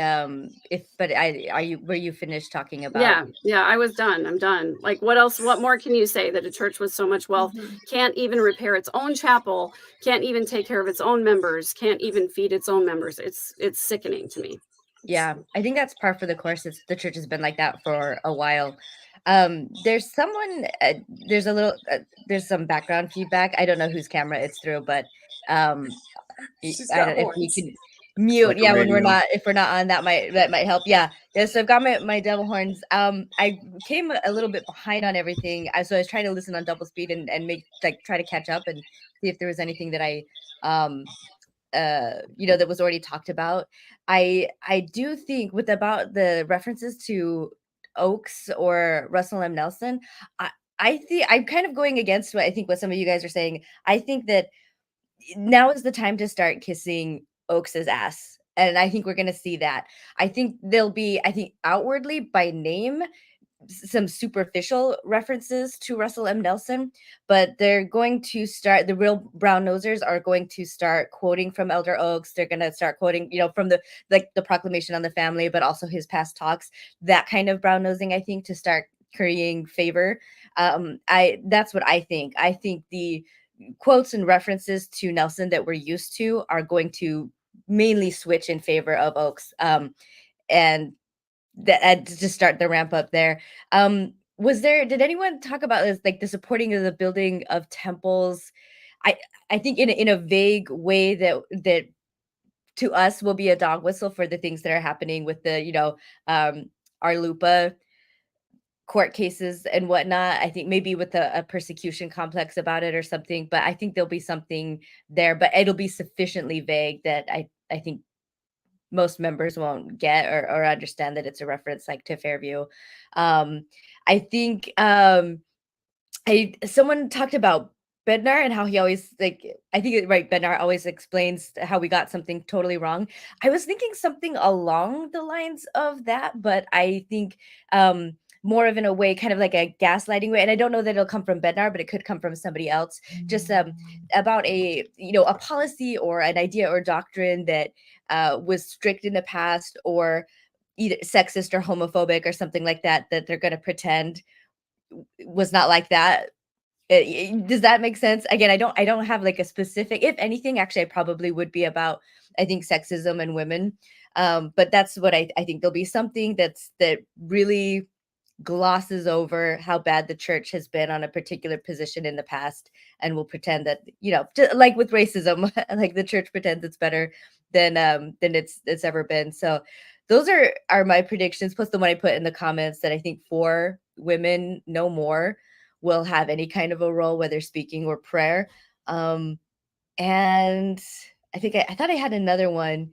Were you finished talking about? Yeah, I was done. I'm done. Like, what else? What more can you say? That a church with so much wealth can't even repair its own chapel, can't even take care of its own members, can't even feed its own members. It's sickening to me. Yeah, I think that's par for the course. The church has been like that for a while. There's someone. There's some background feedback. I don't know whose camera it's through, but if we could mute, like when if we're not on, that might help. Yeah. So I've got my devil horns. I came a little bit behind on everything, so I was trying to listen on double speed and try to catch up and see if there was anything that I that was already talked about. I do think with about the references to Oaks or Russell M. Nelson, I think I'm kind of going against what some of you guys are saying. I think that now is the time to start kissing Oaks's ass. And I think we're going to see that. I think there'll be, outwardly by name, some superficial references to Russell M. Nelson, but they're going to start, the real brown nosers are going to start quoting from Elder Oaks. They're going to start quoting, from the proclamation on the family, but also his past talks, that kind of brown nosing, I think, to start currying favor. That's what I think. I think the quotes and references to Nelson that we're used to are going to mainly switch in favor of Oaks. And to start the ramp up there. Did anyone talk about this, like the supporting of the building of temples? I think in a vague way that to us will be a dog whistle for the things that are happening with the, Arlupa court cases and whatnot. I think maybe with a persecution complex about it or something, but I think there'll be something there, but it'll be sufficiently vague that I think most members won't get or understand that it's a reference like to Fairview. I think someone talked about Bednar and how he always Bednar always explains how we got something totally wrong. I was thinking something along the lines of that, but I think more of in a way, kind of like a gaslighting way. And I don't know that it'll come from Bednar, but it could come from somebody else. Just about a policy or an idea or doctrine that was strict in the past, or either sexist or homophobic or something like that, that they're going to pretend was not like that. Does that make sense? Again, I don't have like a specific, if anything, actually, I probably would be about, I think, sexism and women. But that's what I think there'll be something that really glosses over how bad the church has been on a particular position in the past, and will pretend that, just like with racism, like the church pretends it's better than it's ever been. So those are my predictions, plus the one I put in the comments, that I think 4 women, no more, will have any kind of a role, whether speaking or prayer. And I think I thought I had another one.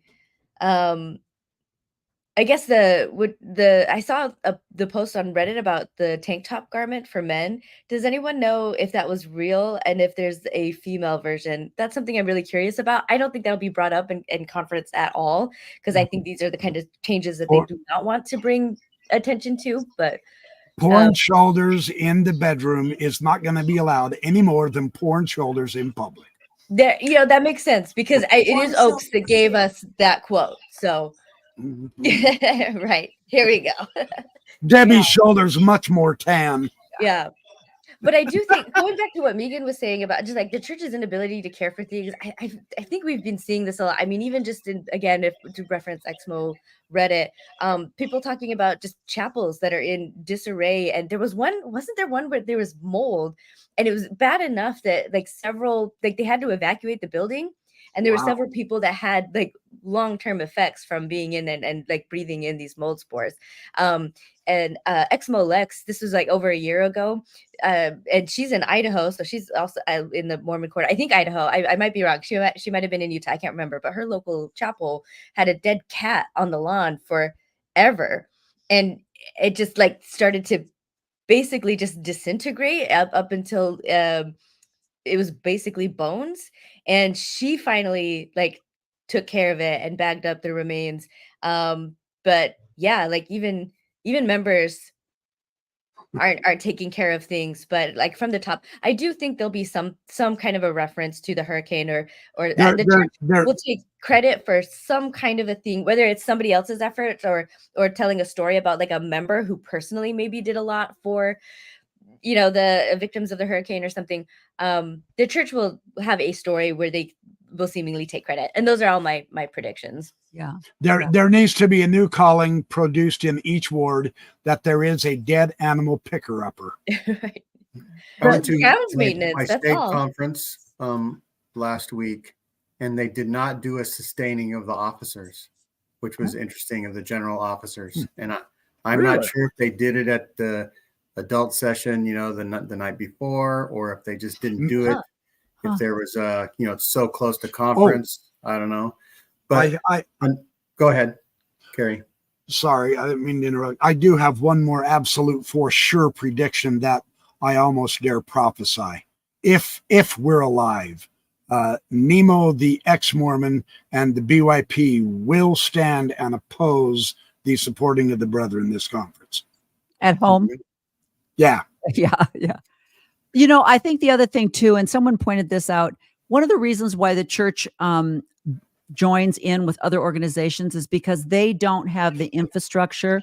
I guess I saw the post on Reddit about the tank top garment for men. Does anyone know if that was real, and if there's a female version? That's something I'm really curious about. I don't think that'll be brought up in conference at all, because I think these are the kind of changes that they do not want to bring attention to. But porn shoulders in the bedroom is not going to be allowed any more than porn shoulders in public. There, that makes sense, because it is Oaks that gave us that quote. So. Right, here we go. Debbie's shoulders much more tan. Yeah, but I do think, going back to what Megan was saying about just like the church's inability to care for things, I think we've been seeing this a lot. I mean, even just again, if to reference Exmo Reddit, people talking about just chapels that are in disarray. And there was wasn't there one where there was mold, and it was bad enough that they had to evacuate the building. And there were several people that had like long-term effects from being in and like breathing in these mold spores. And Exmo Lex, this was like over a year ago, and she's in Idaho, so she's also in the Mormon Quarter. I think Idaho. I might be wrong. She might have been in Utah. I can't remember. But her local chapel had a dead cat on the lawn forever, and it just like started to basically just disintegrate up until it was basically bones. And she finally like took care of it and bagged up the remains. But yeah, like even members aren't taking care of things. But like from the top, I do think there'll be some kind of a reference to the hurricane, or the church will take credit for some kind of a thing, whether it's somebody else's efforts or telling a story about like a member who personally maybe did a lot for the victims of the hurricane or something. The church will have a story where they will seemingly take credit. And those are all my predictions. Yeah. There needs to be a new calling produced in each ward, that there is a dead animal picker-upper. Right. I went to grounds maintenance. my That's state all. conference last week, and they did not do a sustaining of the officers, which was interesting, of the general officers. And I'm not sure if they did it at the adult session, the night before, or if they just didn't do it. If there was it's so close to conference. I don't know. But I go ahead, Carrie. sorry, I didn't mean to interrupt. I do have one more absolute for sure prediction that I almost dare prophesy. If we're alive, Nemo, the ex-Mormon, and the BYP will stand and oppose the supporting of the brethren in this conference. At home. Yeah. Yeah. I think the other thing too, and someone pointed this out, one of the reasons why the church joins in with other organizations is because they don't have the infrastructure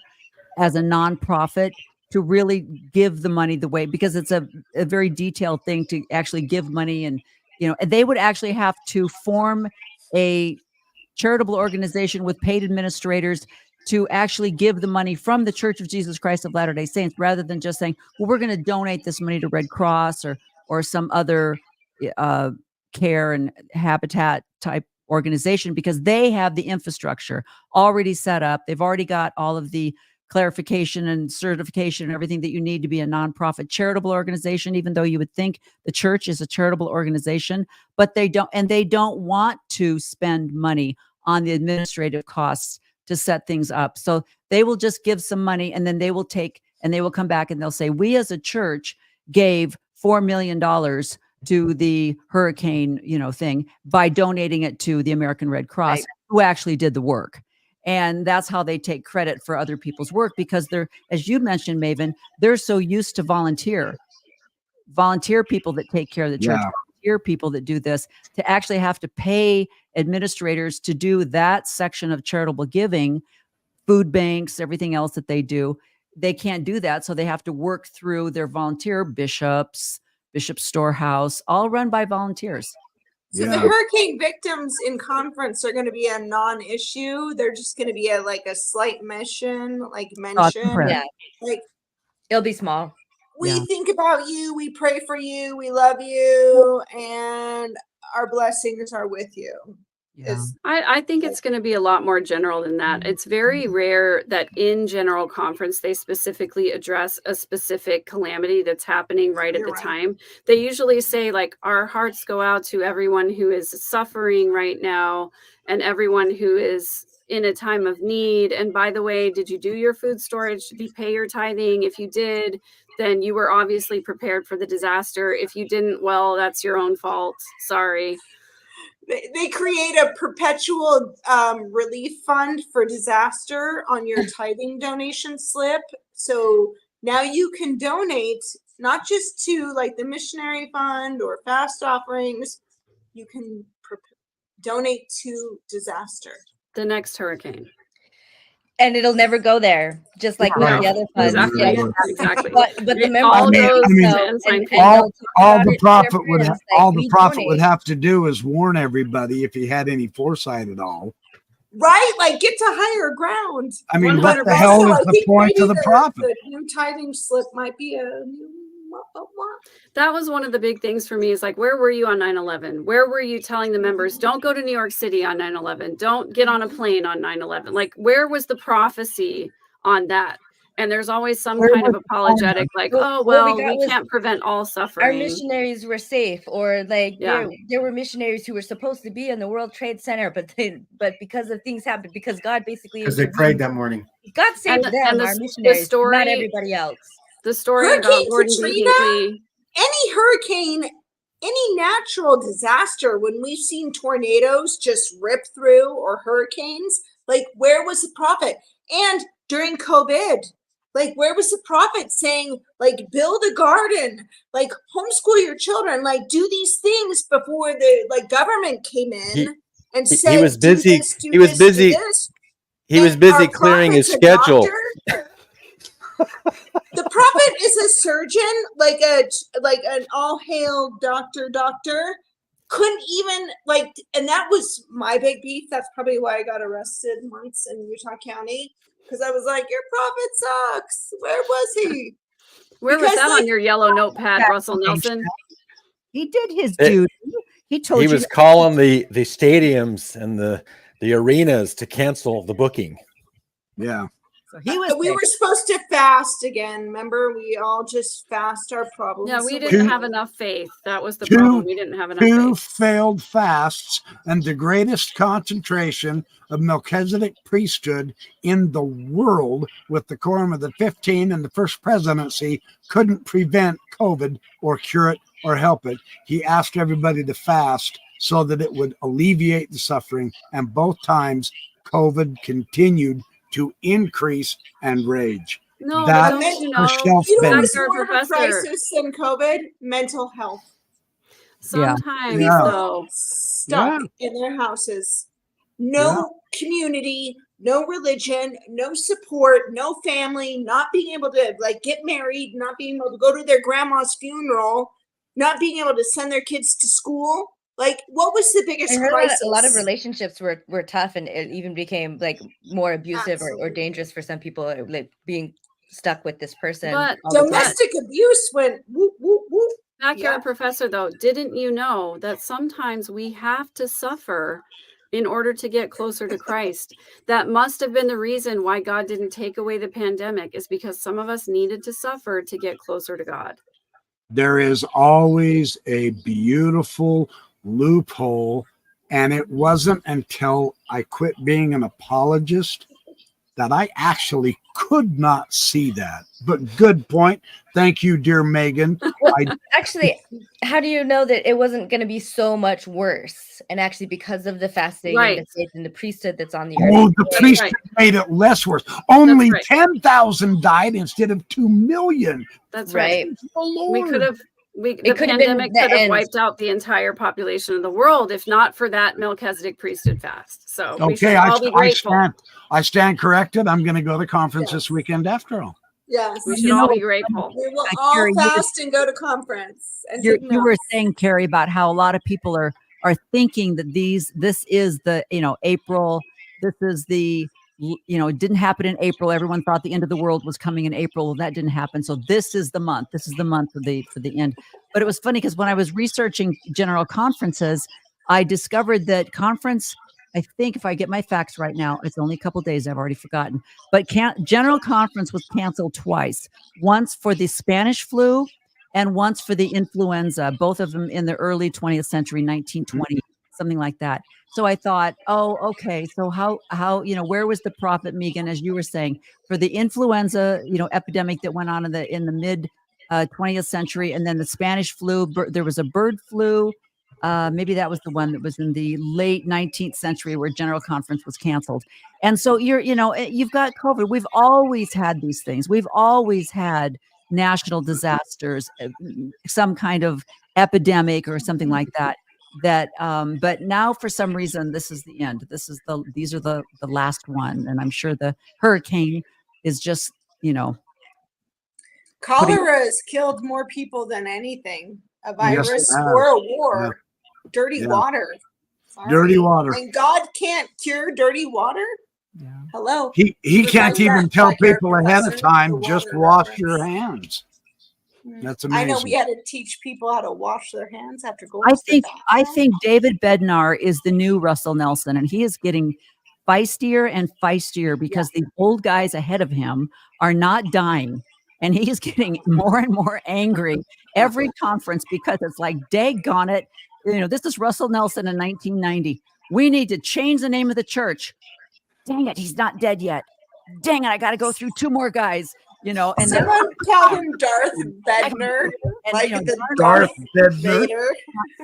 as a nonprofit to really give the money the way, because it's a very detailed thing to actually give money. And, they would actually have to form a charitable organization with paid administrators to actually give the money from the Church of Jesus Christ of Latter-day Saints, rather than just saying, well, we're going to donate this money to Red Cross or some other care and habitat type organization, because they have the infrastructure already set up. They've already got all of the clarification and certification and everything that you need to be a nonprofit charitable organization, even though you would think the church is a charitable organization, but they don't, and they don't want to spend money on the administrative costs to set things up. So they will just give some money, and then they will come back and they'll say, we as a church gave $4 million to the hurricane, thing by donating it to the American Red Cross, right, who actually did the work. And that's how they take credit for other people's work, because they're, as you mentioned, Maven, they're so used to volunteer people that take care of the church, volunteer people that do this, to actually have to pay administrators to do that section of charitable giving, food banks, everything else that they do. They can't do that. So they have to work through their volunteer Bishop Storehouse, all run by volunteers. So the hurricane victims in conference are going to be a non-issue. They're just going to be a slight mention. Yeah. Like, it'll be small. We think about you. We pray for you. We love you, and our blessings are with you. Yeah. I think it's going to be a lot more general than that. It's very rare that in general conference they specifically address a specific calamity that's happening right at the time. They usually say, like, our hearts go out to everyone who is suffering right now and everyone who is in a time of need. And by the way, did you do your food storage? Did you pay your tithing? If you did, then you were obviously prepared for the disaster. If you didn't, well, that's your own fault. Sorry. They create a perpetual relief fund for disaster on your tithing donation slip. So now you can donate not just to the missionary fund or fast offerings. You can donate to disaster. The next hurricane. And it'll never go there, just like with the other funds. Exactly. But the members all the prophet would have to do is warn everybody, if he had any foresight at all. Right, get to higher ground. I mean, what the hell is the point of the prophet? The new tithing slip might be a new. That was one of the big things for me, is where were you on 9/11? Where were you telling the members, don't go to New York City on 9/11? Don't get on a plane on 9/11? Where was the prophecy on that? And there's always some kind of apologetic, we can't prevent all suffering. Our missionaries were safe, or there were missionaries who were supposed to be in the World Trade Center, but because of things happened, because God basically, because they prayed that morning. God saved them, our missionaries, not everybody else. The story Hurricane about Katrina, any hurricane, any natural disaster, when we've seen tornadoes just rip through, or hurricanes, where was the prophet? And during COVID, where was the prophet saying, build a garden, homeschool your children, do these things before the government came in and said he was busy. He was busy clearing his schedule. The prophet is a surgeon, an all hail doctor, couldn't even and that was my big beef. That's probably why I got arrested once in Utah County, because I was like, your prophet sucks. Where was he? Where was that on your yellow notepad, Russell Nelson? He did his duty. He was calling the stadiums and the arenas to cancel the booking. Yeah. So he was. We were supposed to fast again. Remember, we all just fast our problems. Yeah, we away. didn't have enough faith. That was the problem. We didn't have enough Two faith. failed fasts, and the greatest concentration of Melchizedek priesthood in the world with the Quorum of the 15 and the first presidency couldn't prevent COVID or cure it or help it. He asked everybody to fast so that it would alleviate the suffering, and both times COVID continued to increase and rage. No, That but don't you is know? shelf You know bending. what's Dr. more of a Professor. crisis than COVID? Mental health. Sometimes Yeah. though. Stuck in their houses. No community, no religion, no support, no family, not being able to like get married, not being able to go to their grandma's funeral, not being able to send their kids to school. Like, what was the biggest I heard crisis? a lot of relationships were tough, and it even became like more abusive or dangerous for some people, like being stuck with this person. But all the time. Domestic abuse went whoop, whoop, whoop. Backyard Professor, though, didn't you know that sometimes we have to suffer in order to get closer to Christ? That must have been the reason why God didn't take away the pandemic, is because some of us needed to suffer to get closer to God. There is always a beautiful loophole, and it wasn't until I quit being an apologist that I actually could not see that. But good point. Thank you, dear Megan. Actually, how do you know that it wasn't going to be so much worse? And actually, because of the fasting and the faith and the priesthood that's on the earth. Oh, the priesthood made it less worse. Only 10,000 died instead of 2 million. That's right. Oh, We could have. The could have been pandemic the could have end. wiped out the entire population of the world if not for that Melchizedek priesthood fast. So we should all be grateful. I stand corrected. I'm going to go to the conference this weekend after all. Yes. We should all be grateful. We will all fast and go to conference. And You were saying, Carrie, about how a lot of people are thinking that this is the, April, this is the, it didn't happen in April. Everyone thought the end of the world was coming in April. Well, that didn't happen. So this is the month. This is the month for the end. But it was funny because when I was researching general conferences, I discovered that conference, I think if I get my facts right now, it's only a couple days. I've already forgotten. But general conference was canceled twice. Once for the Spanish flu and once for the influenza, both of them in the early 20th century, 1920, something like that. So I thought, oh, okay. So how, where was the prophet, Megan, as you were saying, for the influenza, epidemic that went on in the mid 20th century, and then the Spanish flu, there was a bird flu. Maybe that was the one that was in the late 19th century where General Conference was canceled. And so you've got COVID. We've always had these things. We've always had national disasters, some kind of epidemic or something like that. But now for some reason, this is the end. These are the last one. And I'm sure the hurricane is just, cholera has killed more people than anything. A virus or a war. Yeah. Dirty water. Sorry. Dirty water. And God can't cure dirty water? Yeah. Hello. He can't even tell people ahead of time, just wash your hands. That's amazing. I know we had to teach people how to wash their hands after going I think David Bednar is the new Russell Nelson, and he is getting feistier and feistier because the old guys ahead of him are not dying. And he's getting more and more angry every conference because it's like, daggone it. This is Russell Nelson in 1990. We need to change the name of the church. Dang it, he's not dead yet. Dang it, I got to go through 2 more guys. And someone called him Darth Bednar. Darth Bednar.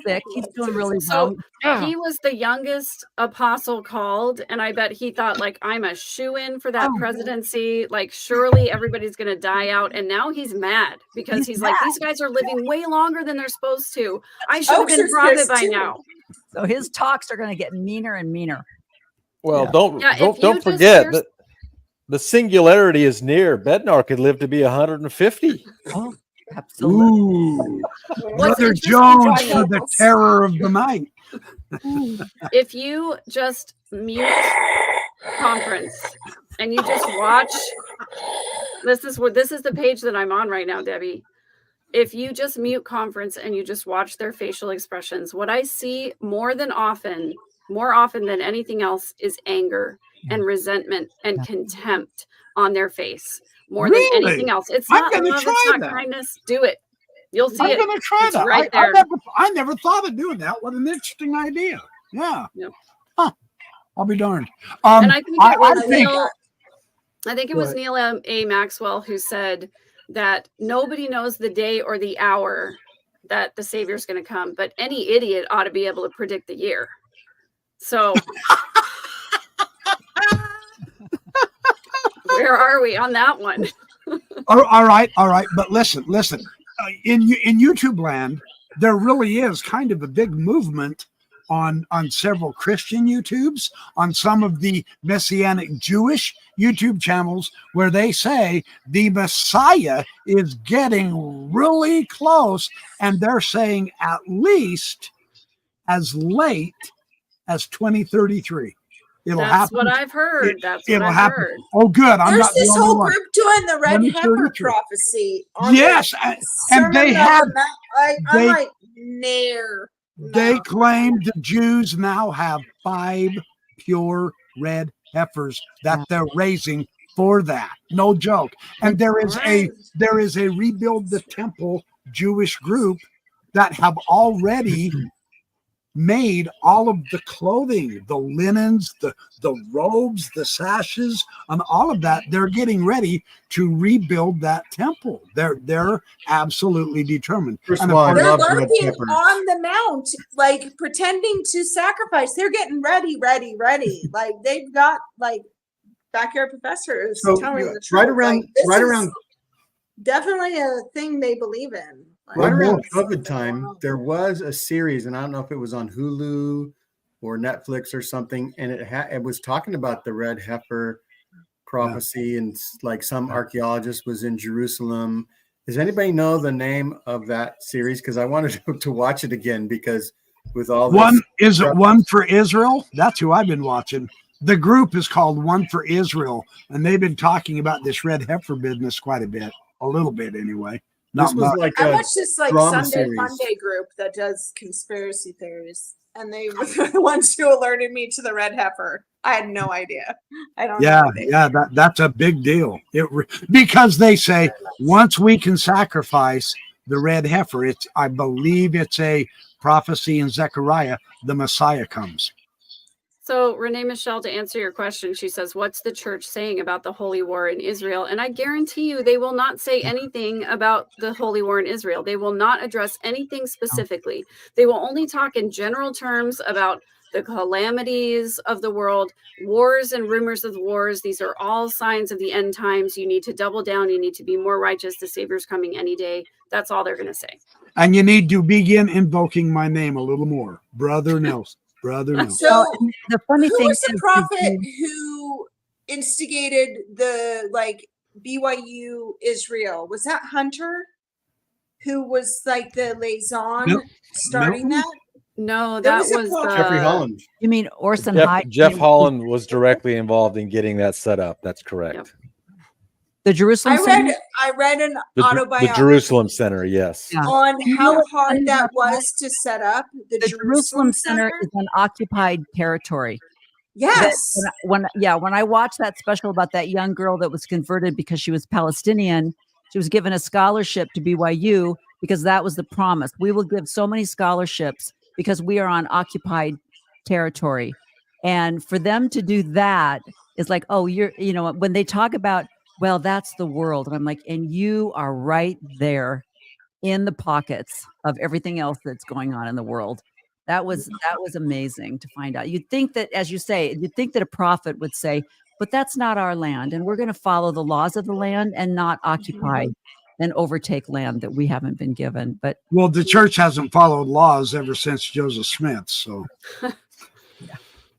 Sick. He's doing really well. So he was the youngest apostle called, and I bet he thought, like, I'm a shoo-in for that presidency. Like, surely everybody's going to die out. And now he's mad because he's like, these guys are living way longer than they're supposed to. I should have been prophet by now. So his talks are going to get meaner and meaner. Well, don't forget that the singularity is near. Bednar could live to be 150. Oh, absolutely. Ooh. Brother Jones for the terror of the night. If you just mute conference and you just watch, this is the page that I'm on right now, Debbie. If you just mute conference and you just watch their facial expressions, what I see more than often more often than anything else is anger and resentment and contempt on their face more than anything else. It's I'm not gonna love, try it's not that. kindness. Do it. You'll see I'm it. gonna try It's that. right there. I never thought of doing that. What an interesting idea. Yeah. Yep. Huh. I'll be darned. And I think it was think- I think it was Neil A. Maxwell who said that nobody knows the day or the hour that the Savior's going to come, but any idiot ought to be able to predict the year. So where are we on that one? all right. But listen. In YouTube land, there really is kind of a big movement on several Christian YouTubes, on some of the Messianic Jewish YouTube channels, where they say the Messiah is getting really close, and they're saying at least as late as 2033. It'll That's happen. what I've heard. It'll happen. Heard. Oh, good. I'm There's not the this only whole one. group doing the red heifer 2033. prophecy. Yes, and they have. I'm like, nair. They claim the Jews now have 5 pure red heifers that they're raising for that. No joke. And there is a Rebuild the Temple Jewish group that have already made all of the clothing, the linens, the robes, the sashes, and all of that. They're getting ready to rebuild that temple. They're absolutely determined. First And of all, I They're love red lurking peppers. on the mount, like pretending to sacrifice. They're getting ready. Like they've got like backyard professors So, telling the truth. right around, Like, this right is around, definitely a thing they believe in. Like, right around it's- COVID time, there was a series, and I don't know if it was on Hulu or Netflix or something, and it was talking about the red heifer prophecy, and like some archaeologist was in Jerusalem. Does anybody know the name of that series? Because I wanted to watch it again, because with all this One for Israel. That's who I've been watching. The group is called One for Israel, and they've been talking about this red heifer business quite a bit, a little bit anyway. This was like I a watched this like drama Sunday series. Funday group that does conspiracy theories, and they were the ones who alerted me to the red heifer. I had no idea. I don't know. That's a big deal. Because they say once we can sacrifice the red heifer, I believe it's a prophecy in Zechariah, the Messiah comes. So Renee Michelle, to answer your question, she says, what's the church saying about the holy war in Israel? And I guarantee you they will not say anything about the holy war in Israel. They will not address anything specifically. They will only talk in general terms about the calamities of the world, wars and rumors of wars. These are all signs of the end times. You need to double down. You need to be more righteous. The Savior's coming any day. That's all they're going to say. And you need to begin invoking my name a little more. Brother Nelson. Brother Nelson. So the funny who thing was the is, prophet who instigated the like BYU Israel? Was that Hunter, who was like the liaison starting that? No, There that was a was prophet. Jeffrey Holland. you mean Orson Jeff, Hyde? Jeff Holland was directly involved in getting that set up. That's correct. Yep. The Jerusalem Center? I read an The autobiography Jerusalem Center, yes. Yeah. on You know how what's hard funny that about that? was to set up the The Jerusalem Center is an occupied territory. Yes. When I watched that special about that young girl that was converted because she was Palestinian, she was given a scholarship to BYU because that was the promise. We will give so many scholarships because we are on occupied territory. And for them to do that is like, oh, when they talk about, well, that's the world. And I'm like, and you are right there in the pockets of everything else that's going on in the world. That was amazing to find out. You'd think that, as you say, you'd think that a prophet would say, but that's not our land. And we're going to follow the laws of the land and not occupy and overtake land that we haven't been given. But Well, the church hasn't followed laws ever since Joseph Smith. So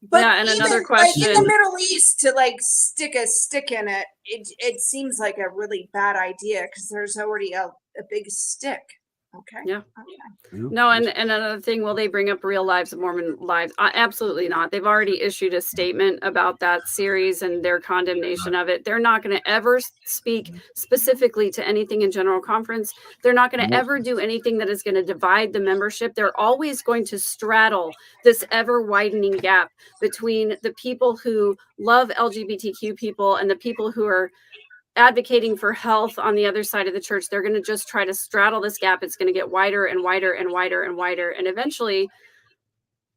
But Yeah, and even, another like, question. in the Middle East, to like stick a stick in it, it seems like a really bad idea because there's already a big stick Okay. Yeah. Okay. No, and another thing, will they bring up Real Lives of Mormon Lives? Absolutely not. They've already issued a statement about that series and their condemnation of it. They're not going to ever speak specifically to anything in General Conference. They're not going to ever do anything that is going to divide the membership. They're always going to straddle this ever widening gap between the people who love LGBTQ people and the people who are advocating for health on the other side of the church. They're going to just try to straddle this gap. It's going to get wider and wider and wider and wider. And eventually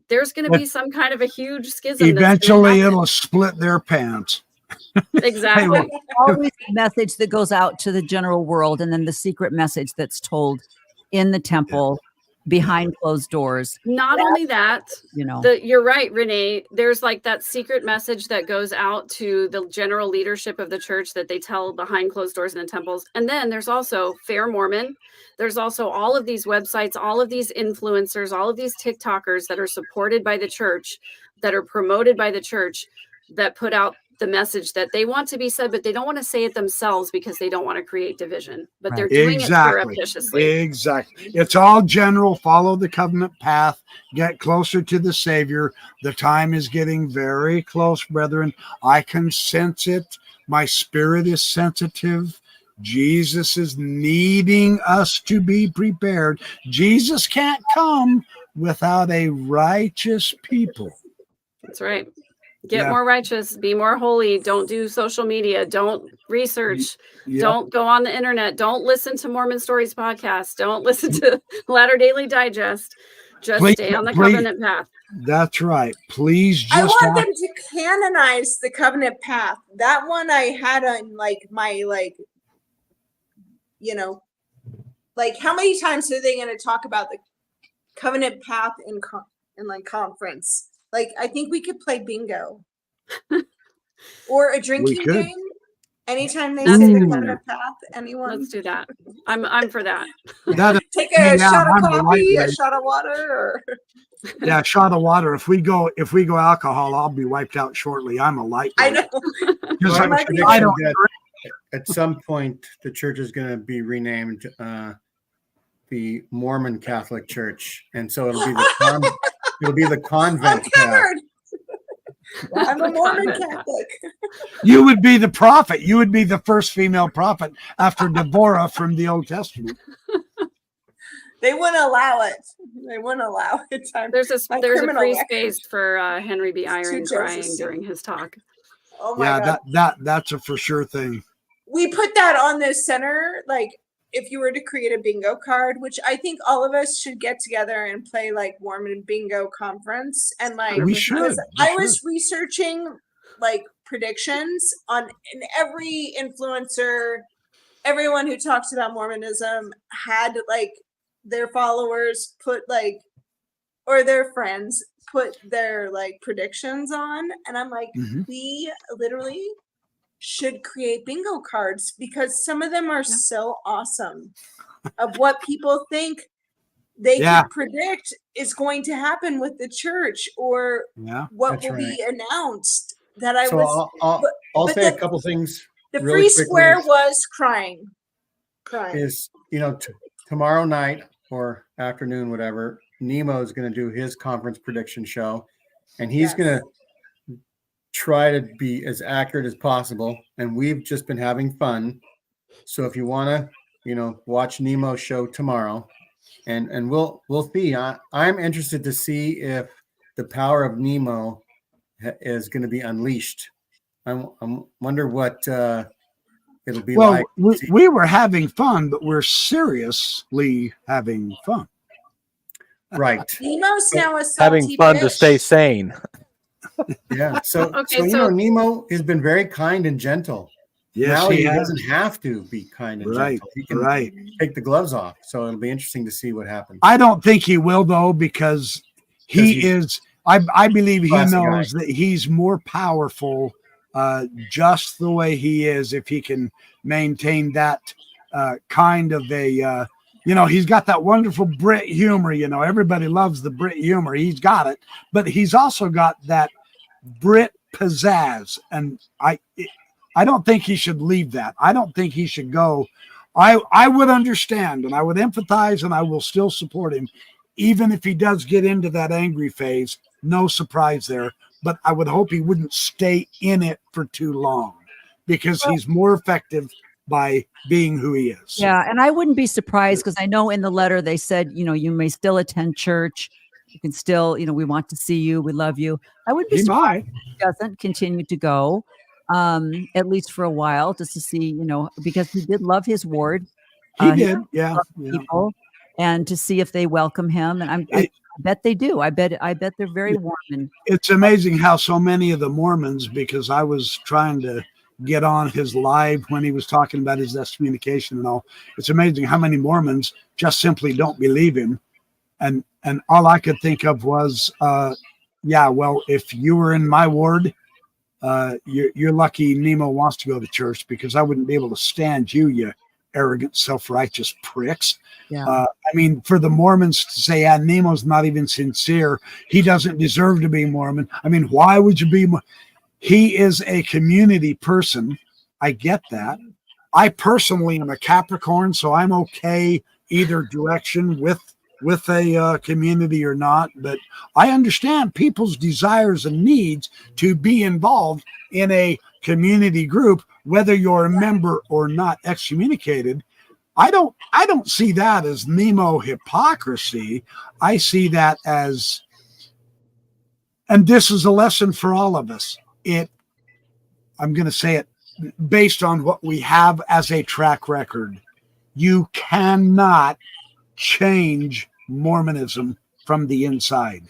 there's going to be some kind of a huge schism. Eventually it'll split their pants. Exactly. Always a message that goes out to the general world, and then the secret message that's told in the temple behind closed doors. Not only that, you know, you're right, Renee. There's like that secret message that goes out to the general leadership of the church that they tell behind closed doors in the temples. And then there's also Fair Mormon. There's also all of these websites, all of these influencers, all of these TikTokers that are supported by the church, that are promoted by the church, that put out the message that they want to be said, but they don't want to say it themselves because they don't want to create division. But they're doing it surreptitiously. Exactly. It's all general. Follow the covenant path. Get closer to the Savior. The time is getting very close, brethren. I can sense it. My spirit is sensitive. Jesus is needing us to be prepared. Jesus can't come without a righteous people. That's right. Get more righteous, be more holy. Don't do social media. Don't research. Don't go on the internet. Don't listen to Mormon Stories podcast. Don't listen to Latter Daily Digest. Just stay on the covenant path. That's right. Please just I want them to canonize the covenant path. That one I had on my how many times are they going to talk about the covenant path in conference? Like, I think we could play bingo or a drinking game. Anytime they say the covenant path, anyone? Let's do that. I'm for that. Take a shot of coffee, a shot of water, or a shot of water. If we go alcohol, I'll be wiped out shortly. I'm a lightweight. I know. I don't. At some point, the church is going to be renamed the Mormon Catholic Church, and so it'll be the convent. I'm a Mormon Catholic. You would be the prophet. You would be the first female prophet after Deborah from the Old Testament. They wouldn't allow it. They wouldn't allow it. There's a free space for Henry B. Iron crying during his talk. Oh my God. That's a for sure thing. We put that on the center, if you were to create a bingo card, which I think all of us should get together and play Mormon bingo conference. And we should. I was researching predictions on every influencer, everyone who talks about Mormonism had their followers put or their friends put their predictions on. And I'm we literally should create bingo cards because some of them are so awesome of what people think they can predict is going to happen with the church or what will be announced. That I'll say a couple things. The free square was crying. Is tomorrow night or afternoon, whatever, Nemo is going to do his conference prediction show, and he's going to try to be as accurate as possible, and we've just been having fun. So if you want to watch Nemo's show tomorrow, and we'll see. I'm interested to see if the power of Nemo is going to be unleashed. I wonder what it'll be like. We were having fun, but we're seriously having fun. Right. Nemo's now a having fun to stay sane. Yeah. So Nemo has been very kind and gentle. Yes, now he doesn't have to be kind and gentle. He can take the gloves off. So it'll be interesting to see what happens. I don't think he will, though, because he is. I believe he knows that he's more powerful just the way he is if he can maintain that kind of a. He's got that wonderful Brit humor. Everybody loves the Brit humor. He's got it, but he's also got that Brit pizzazz, and I don't think he should leave that. I don't think he should go I would understand and I would empathize and I will still support him, even if he does get into that angry phase. No surprise there. But I would hope he wouldn't stay in it for too long, because he's more effective by being who he is. Yeah, and I wouldn't be surprised, because I know in the letter they said, you may still attend church. You can still, we want to see you. We love you. I would be He surprised might. if he doesn't continue to go, at least for a while, just to see, because he did love his ward. He did. Yeah. People, and to see if they welcome him. And I bet they do. I bet they're very warm. And it's amazing how so many of the Mormons, because I was trying to get on his live when he was talking about his excommunication and all. It's amazing how many Mormons just simply don't believe him. And all I could think of was, well, if you were in my ward, you're lucky Nemo wants to go to church, because I wouldn't be able to stand you arrogant, self-righteous pricks. Yeah. I mean, for the Mormons to say, Nemo's not even sincere, he doesn't deserve to be Mormon. I mean, why would you be? He is a community person. I get that. I personally am a Capricorn, so I'm okay either direction with a community or not. But I understand people's desires and needs to be involved in a community group, whether you're a member or not excommunicated. I don't see that as Nemo hypocrisy. I see that as, and this is a lesson for all of us. I'm going to say it based on what we have as a track record. You cannot change Mormonism from the inside,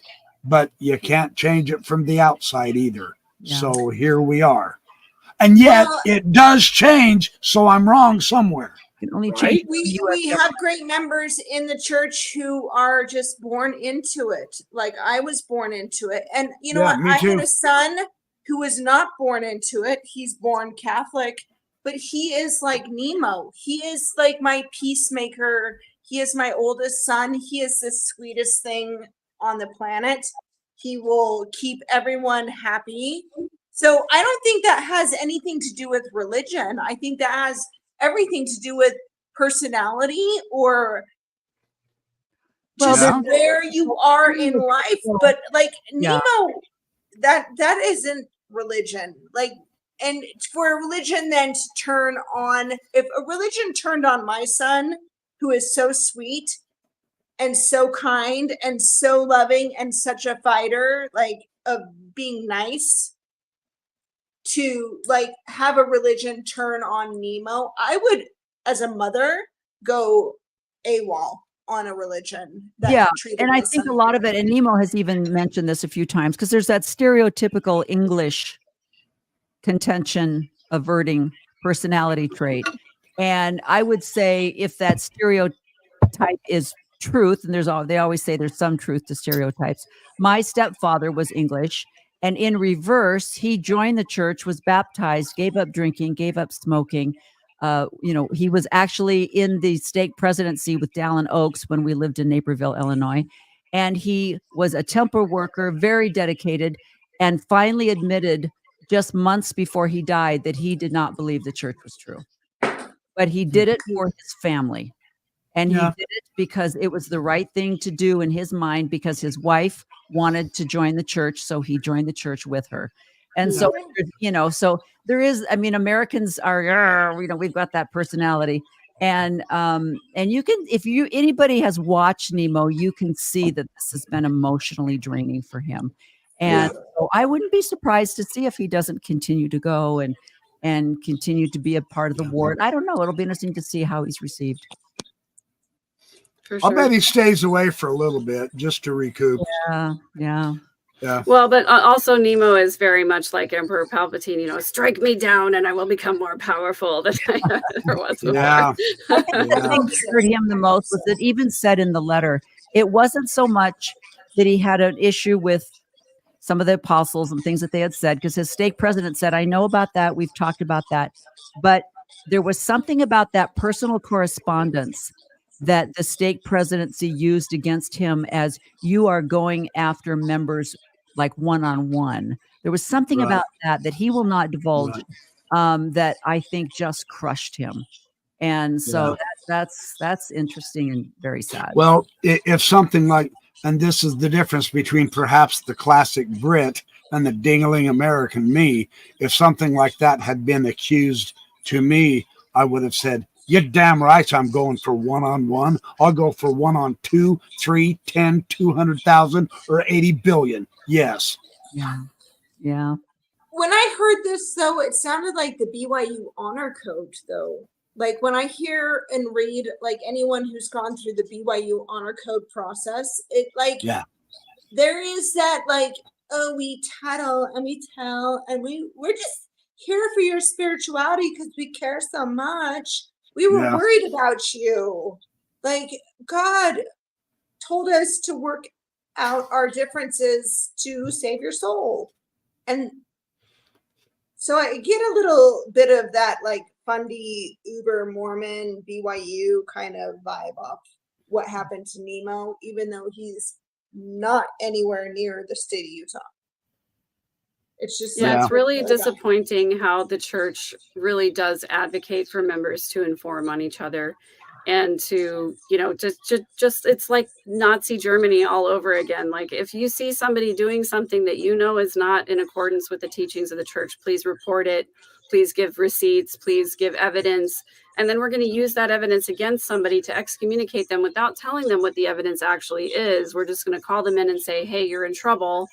but you can't change it from the outside either. Yeah. So here we are. And yet it does change, so I'm wrong somewhere. Only change. We have great members in the church who are just born into it. Like I was born into it. And you know what? I had a son who was not born into it. He's born Catholic, but he is like Nemo. He is like my peacemaker. He is my oldest son. He is the sweetest thing on the planet. He will keep everyone happy. So I don't think that has anything to do with religion. I think that has everything to do with personality or just where you are in life. But like Nemo, that isn't religion. Like, and for a religion then to turn on, if a religion turned on my son, who is so sweet and so kind and so loving and such a fighter, like of being nice, to like have a religion turn on Nemo, I would, as a mother, go AWOL on a religion. And I think a lot of it, and Nemo has even mentioned this a few times, because there's that stereotypical English contention averting personality trait. And I would say if that stereotype is truth, and they always say there's some truth to stereotypes. My stepfather was English. And in reverse, he joined the church, was baptized, gave up drinking, gave up smoking. He was actually in the stake presidency with Dallin Oaks when we lived in Naperville, Illinois. And he was a temple worker, very dedicated, and finally admitted just months before he died that he did not believe the church was true. But he did it for his family. And he did it because it was the right thing to do in his mind, because his wife wanted to join the church. So he joined the church with her. And so, so there is, I mean, Americans are, we've got that personality. And you can, if anybody has watched Nemo, you can see that this has been emotionally draining for him. And so I wouldn't be surprised to see if he doesn't continue to go and continue to be a part of the ward. I don't know. It'll be interesting to see how he's received. For sure. I bet he stays away for a little bit just to recoup. Yeah. Well, but also Nemo is very much like Emperor Palpatine, strike me down and I will become more powerful than I ever was before. I think the thing that hurt him the most was that even said in the letter, it wasn't so much that he had an issue with some of the apostles and things that they had said, because his stake president said, I know about that. We've talked about that. But there was something about that personal correspondence that the stake presidency used against him as you are going after members like one-on-one. There was something about that he will not divulge that I think just crushed him. And so Yeah. that's interesting and very sad. Well, if something like, and this is the difference between perhaps the classic Brit and the dingling American me, if something like that had been accused to me, I would have said, you're damn right I'm going for one-on-one. I'll go for 1 on 2, 3, 10, 200,000, or 80 billion. Yes. Yeah. Yeah. When I heard this, though, it sounded like the BYU honor code, though. Like when I hear and read, like anyone who's gone through the BYU honor code process, it like, there is that like, oh, we tattle and we tell and we're just here for your spirituality because we care so much. We were worried about you. Like God told us to work out our differences to save your soul. And so I get a little bit of that like fundy Uber Mormon BYU kind of vibe off what happened to Nemo, even though he's not anywhere near the state of Utah. It's just it's really disappointing how the church really does advocate for members to inform on each other and to, you know, just it's like Nazi Germany all over again. Like if you see somebody doing something that you know is not in accordance with the teachings of the church, please report it. Please give receipts, please give evidence. And then we're going to use that evidence against somebody to excommunicate them without telling them what the evidence actually is. We're just going to call them in and say, hey, you're in trouble.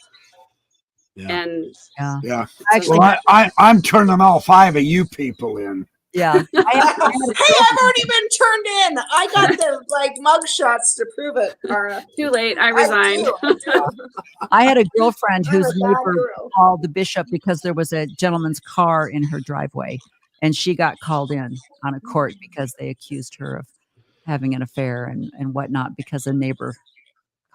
And Actually, well, I'm turning all 5 of you people in. Yeah. Hey, I've already been turned in. I got the like mug shots to prove it. Too late. I resigned. I had a girlfriend whose neighbor called the bishop because there was a gentleman's car in her driveway, and she got called in on a court because they accused her of having an affair and whatnot because a neighbor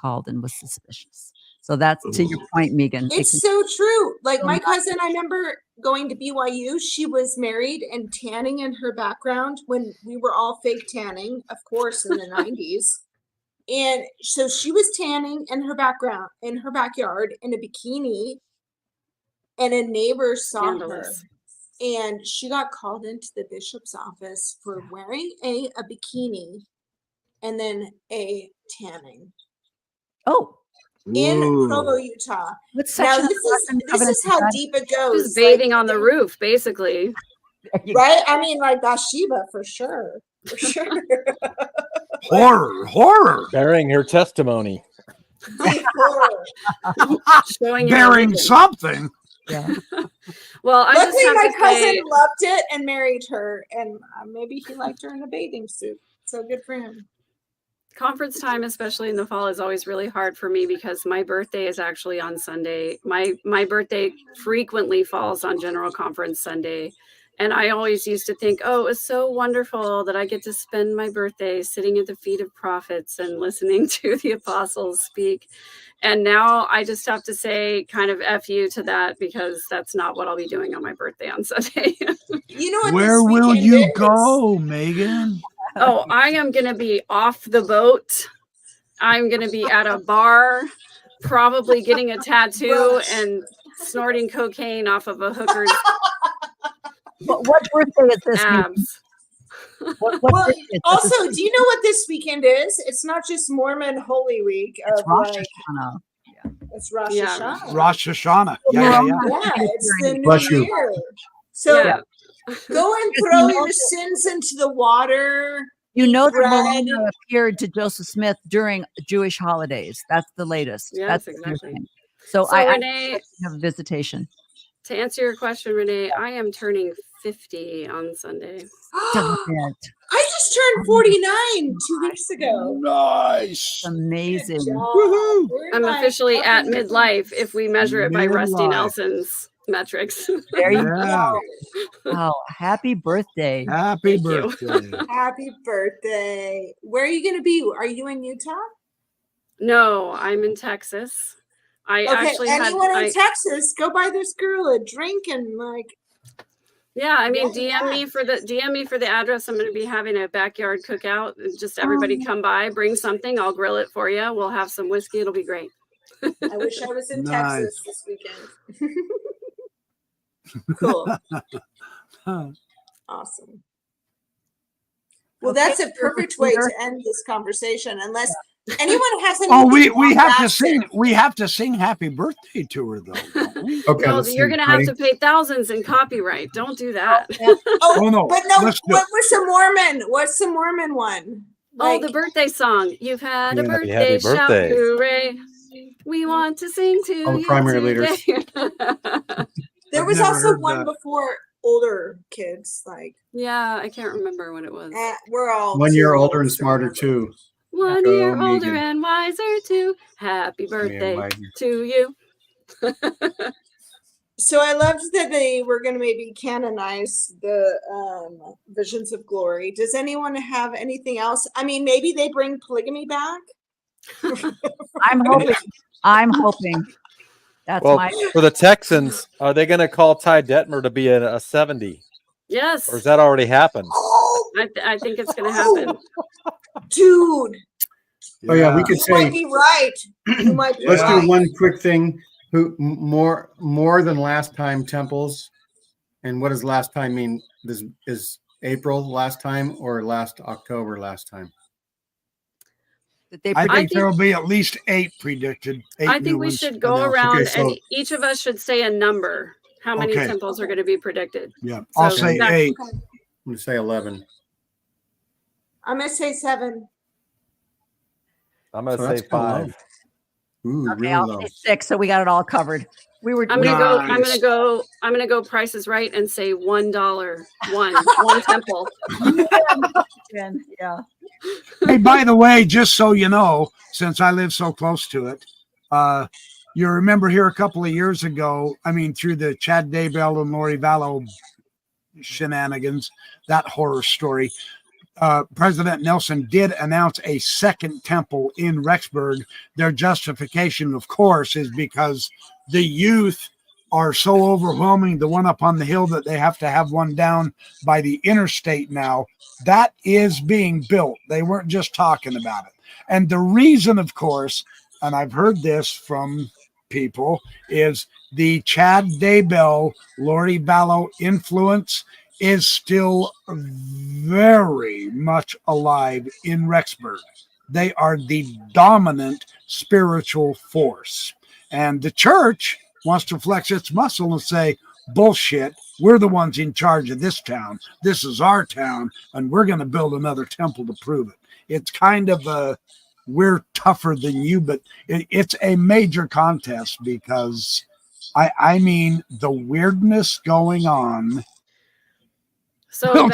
called and was suspicious. So that's to your point, Megan. It's so true. Like my cousin, I remember going to BYU. She was married and tanning in her background when we were all fake tanning, of course, in the 90s. And so she was tanning in her background, in her backyard, in a bikini. And a neighbor saw her. And she got called into the bishop's office for wearing a bikini and then a tanning. Oh. In Provo, Utah. Now this is how deep it goes. Just bathing on the roof, basically. Right? I mean, like Bathsheba for sure. For sure. Horror. Bearing her testimony. Showing bearing something. Yeah. Well, I luckily just my have to cousin say, loved it and married her, and maybe he liked her in a bathing suit. So good for him. conference time, especially in the fall, is always really hard for me because my birthday is actually on Sunday. My birthday frequently falls on General Conference Sunday. And I always used to think, oh, it's so wonderful that I get to spend my birthday sitting at the feet of prophets and listening to the apostles speak. And now I just have to say kind of F you to that because that's not what I'll be doing on my birthday on Sunday. You know what? Where will you go, Megan? Oh, I am going to be off the boat. I'm going to be at a bar, probably getting a tattoo and snorting cocaine off of a hooker's what birthday is this? abs. What well, birthday is also, this? do you know what this weekend is? It's not just Mormon Holy Week. It's Rosh Hashanah. It's Rosh Yeah. Hashanah. Rosh Hashanah. Yeah, it's the new year. So go and throw your sins into the water. You know that bread. Melina appeared to Joseph Smith during Jewish holidays. That's the latest. Yes, That's exactly. So I Renee, have a visitation. to answer your question, Renee, I am turning 50 on Sunday. Stop it. I just turned 49 2 weeks ago. Nice. Amazing. Woohoo. I'm officially at midlife if we measure it by Rusty Nelson's metrics. There you Yeah. go. Oh, happy birthday. Happy Thank you. birthday. Happy birthday. Where are you going to be? Are you in Utah? No, I'm in Texas. I Okay, actually anyone had in Texas, go buy this girl a drink and like. Yeah, I mean, DM me for the address. I'm going to be having a backyard cookout. Just everybody come by, bring something. I'll grill it for you. We'll have some whiskey. It'll be great. I wish I was in Nice. Texas this weekend. Cool. Awesome. Well, that's a perfect way to end this conversation, unless anyone has anything. Oh, we have to sing. We have to sing "Happy Birthday" to her, though. Don't we? Okay, No, let's you're see. going to have Ready? to pay thousands in copyright. Don't do that. Oh no! But no, Let's do what it. was the Mormon? What's the Mormon one? Oh, the birthday song. You've had a Yeah, birthday, happy shout birthday. hooray. We want to sing to All the you primary leaders. today. There I've was never also heard one that. before older kids, like Yeah, I can't remember what it was. we're all 1 year too older old and to smarter remember. too. 1 Go, year older Megan. and wiser too. Happy birthday Biden. to you. So I loved that they were going to maybe canonize the Visions of Glory. Does anyone have anything else? I mean, maybe they bring polygamy back. I'm hoping. That's Well, my. for the Texans, are they going to call Ty Detmer to be a 70? Yes. Or has that already happened? Oh, I think it's going to happen. dude, Oh yeah, we could you might say. be right. You might be Let's right. do one quick thing. Who more than last time temples, and what does last time mean? This is April last time or last October last time? That they I predict. think there will be at least 8 predicted. 8 I new think we ones should go announced. around Okay, so- and each of us should say a number. How many Okay. temples are going to be predicted? Yeah, I'll So say that- 8. I'm gonna say 11. I'm going to say 7. I'm going So to that's say kinda 5. low. Ooh, Okay, really I'll low. say 6, so we got it all covered. We were. I'm gonna go. I'm Nice. gonna go. I'm gonna go. Price is Right and say $1. One temple. Yeah. Hey, by the way, just so you know, since I live so close to it, you remember here a couple of years ago, I mean, through the Chad Daybell and Lori Vallow shenanigans, that horror story, President Nelson did announce a second temple in Rexburg. Their justification, of course, is because the youth are so overwhelming, the one up on the hill, that they have to have one down by the interstate now. That is being built. They weren't just talking about it. And the reason, of course, and I've heard this from people, is the Chad Daybell, Lori Vallow influence is still very much alive in Rexburg. They are the dominant spiritual force. And the church wants to flex its muscle and say, bullshit, we're the ones in charge of this town. This is our town, and we're going to build another temple to prove it. It's kind of a, we're tougher than you, but it's a major contest because, I mean, the weirdness going on So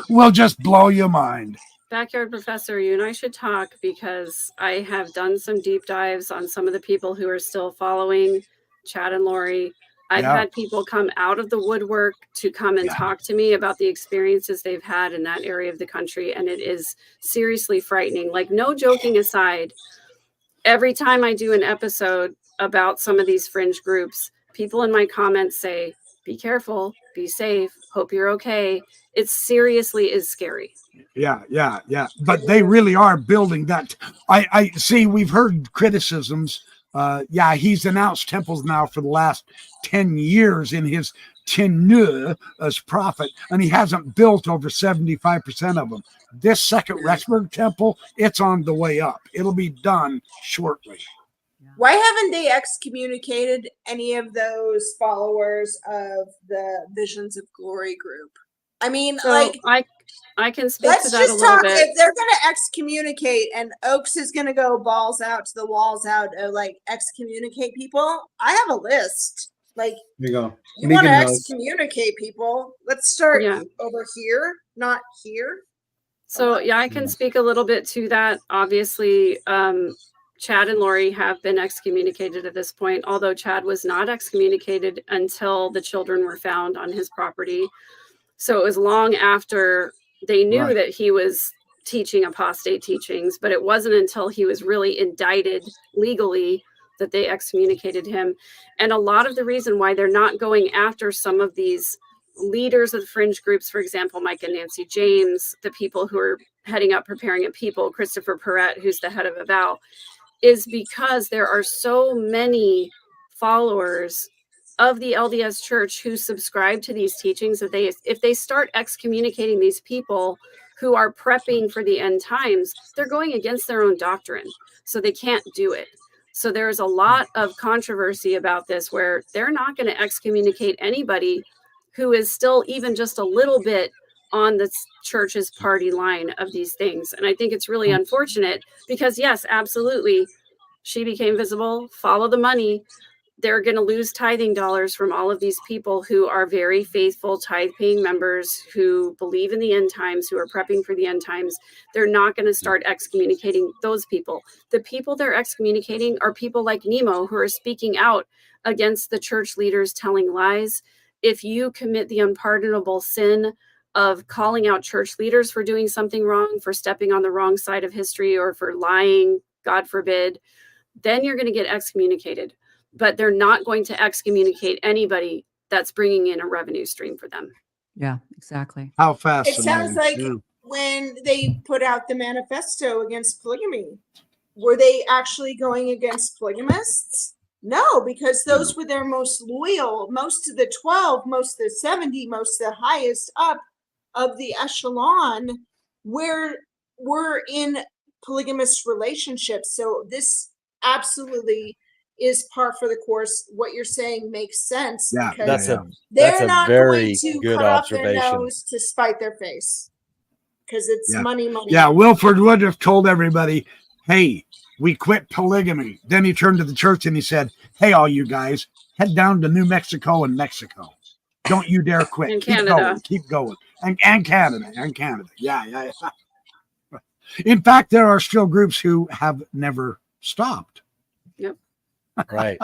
will just blow your mind. Backyard Professor, you and I should talk because I have done some deep dives on some of the people who are still following Chad and Lori. I've had people come out of the woodwork to come and talk to me about the experiences they've had in that area of the country. And it is seriously frightening. Like, no joking aside, every time I do an episode about some of these fringe groups, people in my comments say, be careful, be safe, hope you're okay. It seriously is scary. Yeah. But they really are building that. I see, we've heard criticisms. He's announced temples now for the last 10 years in his tenure as prophet, and he hasn't built over 75% of them. This second Rexburg temple, it's on the way up. It'll be done shortly. Why haven't they excommunicated any of those followers of the Visions of Glory group? I mean, So like, I can speak let's to that a just little talk. bit. If they're going to excommunicate and Oaks is going to go balls out to the walls out, like excommunicate people, I have a list. Like, There you go. you want to Megan knows. excommunicate people? Let's start Yeah. over here, not here. So yeah, I can speak a little bit to that. Obviously, Chad and Lori have been excommunicated at this point, although Chad was not excommunicated until the children were found on his property. So it was long after they knew that he was teaching apostate teachings, but it wasn't until he was really indicted legally that they excommunicated him. And a lot of the reason why they're not going after some of these leaders of the fringe groups, for example, Mike and Nancy James, the people who are heading up Preparing a People, Christopher Perrett, who's the head of Avow, is because there are so many followers of the LDS Church who subscribe to these teachings that if they start excommunicating these people who are prepping for the end times, they're going against their own doctrine. So they can't do it. So there's a lot of controversy about this where they're not going to excommunicate anybody who is still even just a little bit on the church's party line of these things. And I think it's really unfortunate because, yes, absolutely, she became visible, follow the money. They're going to lose tithing dollars from all of these people who are very faithful tithe-paying members who believe in the end times, who are prepping for the end times. They're not going to start excommunicating those people. The people they're excommunicating are people like Nemo who are speaking out against the church leaders telling lies. If you commit the unpardonable sin of calling out church leaders for doing something wrong, for stepping on the wrong side of history, or for lying, God forbid, then you're going to get excommunicated. But they're not going to excommunicate anybody that's bringing in a revenue stream for them. Yeah, exactly. How fascinating. It sounds like when they put out the manifesto against polygamy, were they actually going against polygamists? No, because those were their most loyal. Most of the 12, most of the 70, most of the highest up of the echelon were in polygamous relationships. So this absolutely is par for the course. What you're saying makes sense. Yeah, because that's a not very going to good cut off their observation. nose to spite their face because it's money. Yeah, Wilford would have told everybody, hey, we quit polygamy. Then he turned to the church and he said, hey, all you guys, head down to New Mexico and Mexico. Don't you dare quit. And keep Canada. going. Keep going. And Canada. And Canada. Yeah. In fact, there are still groups who have never stopped. Yep. Right.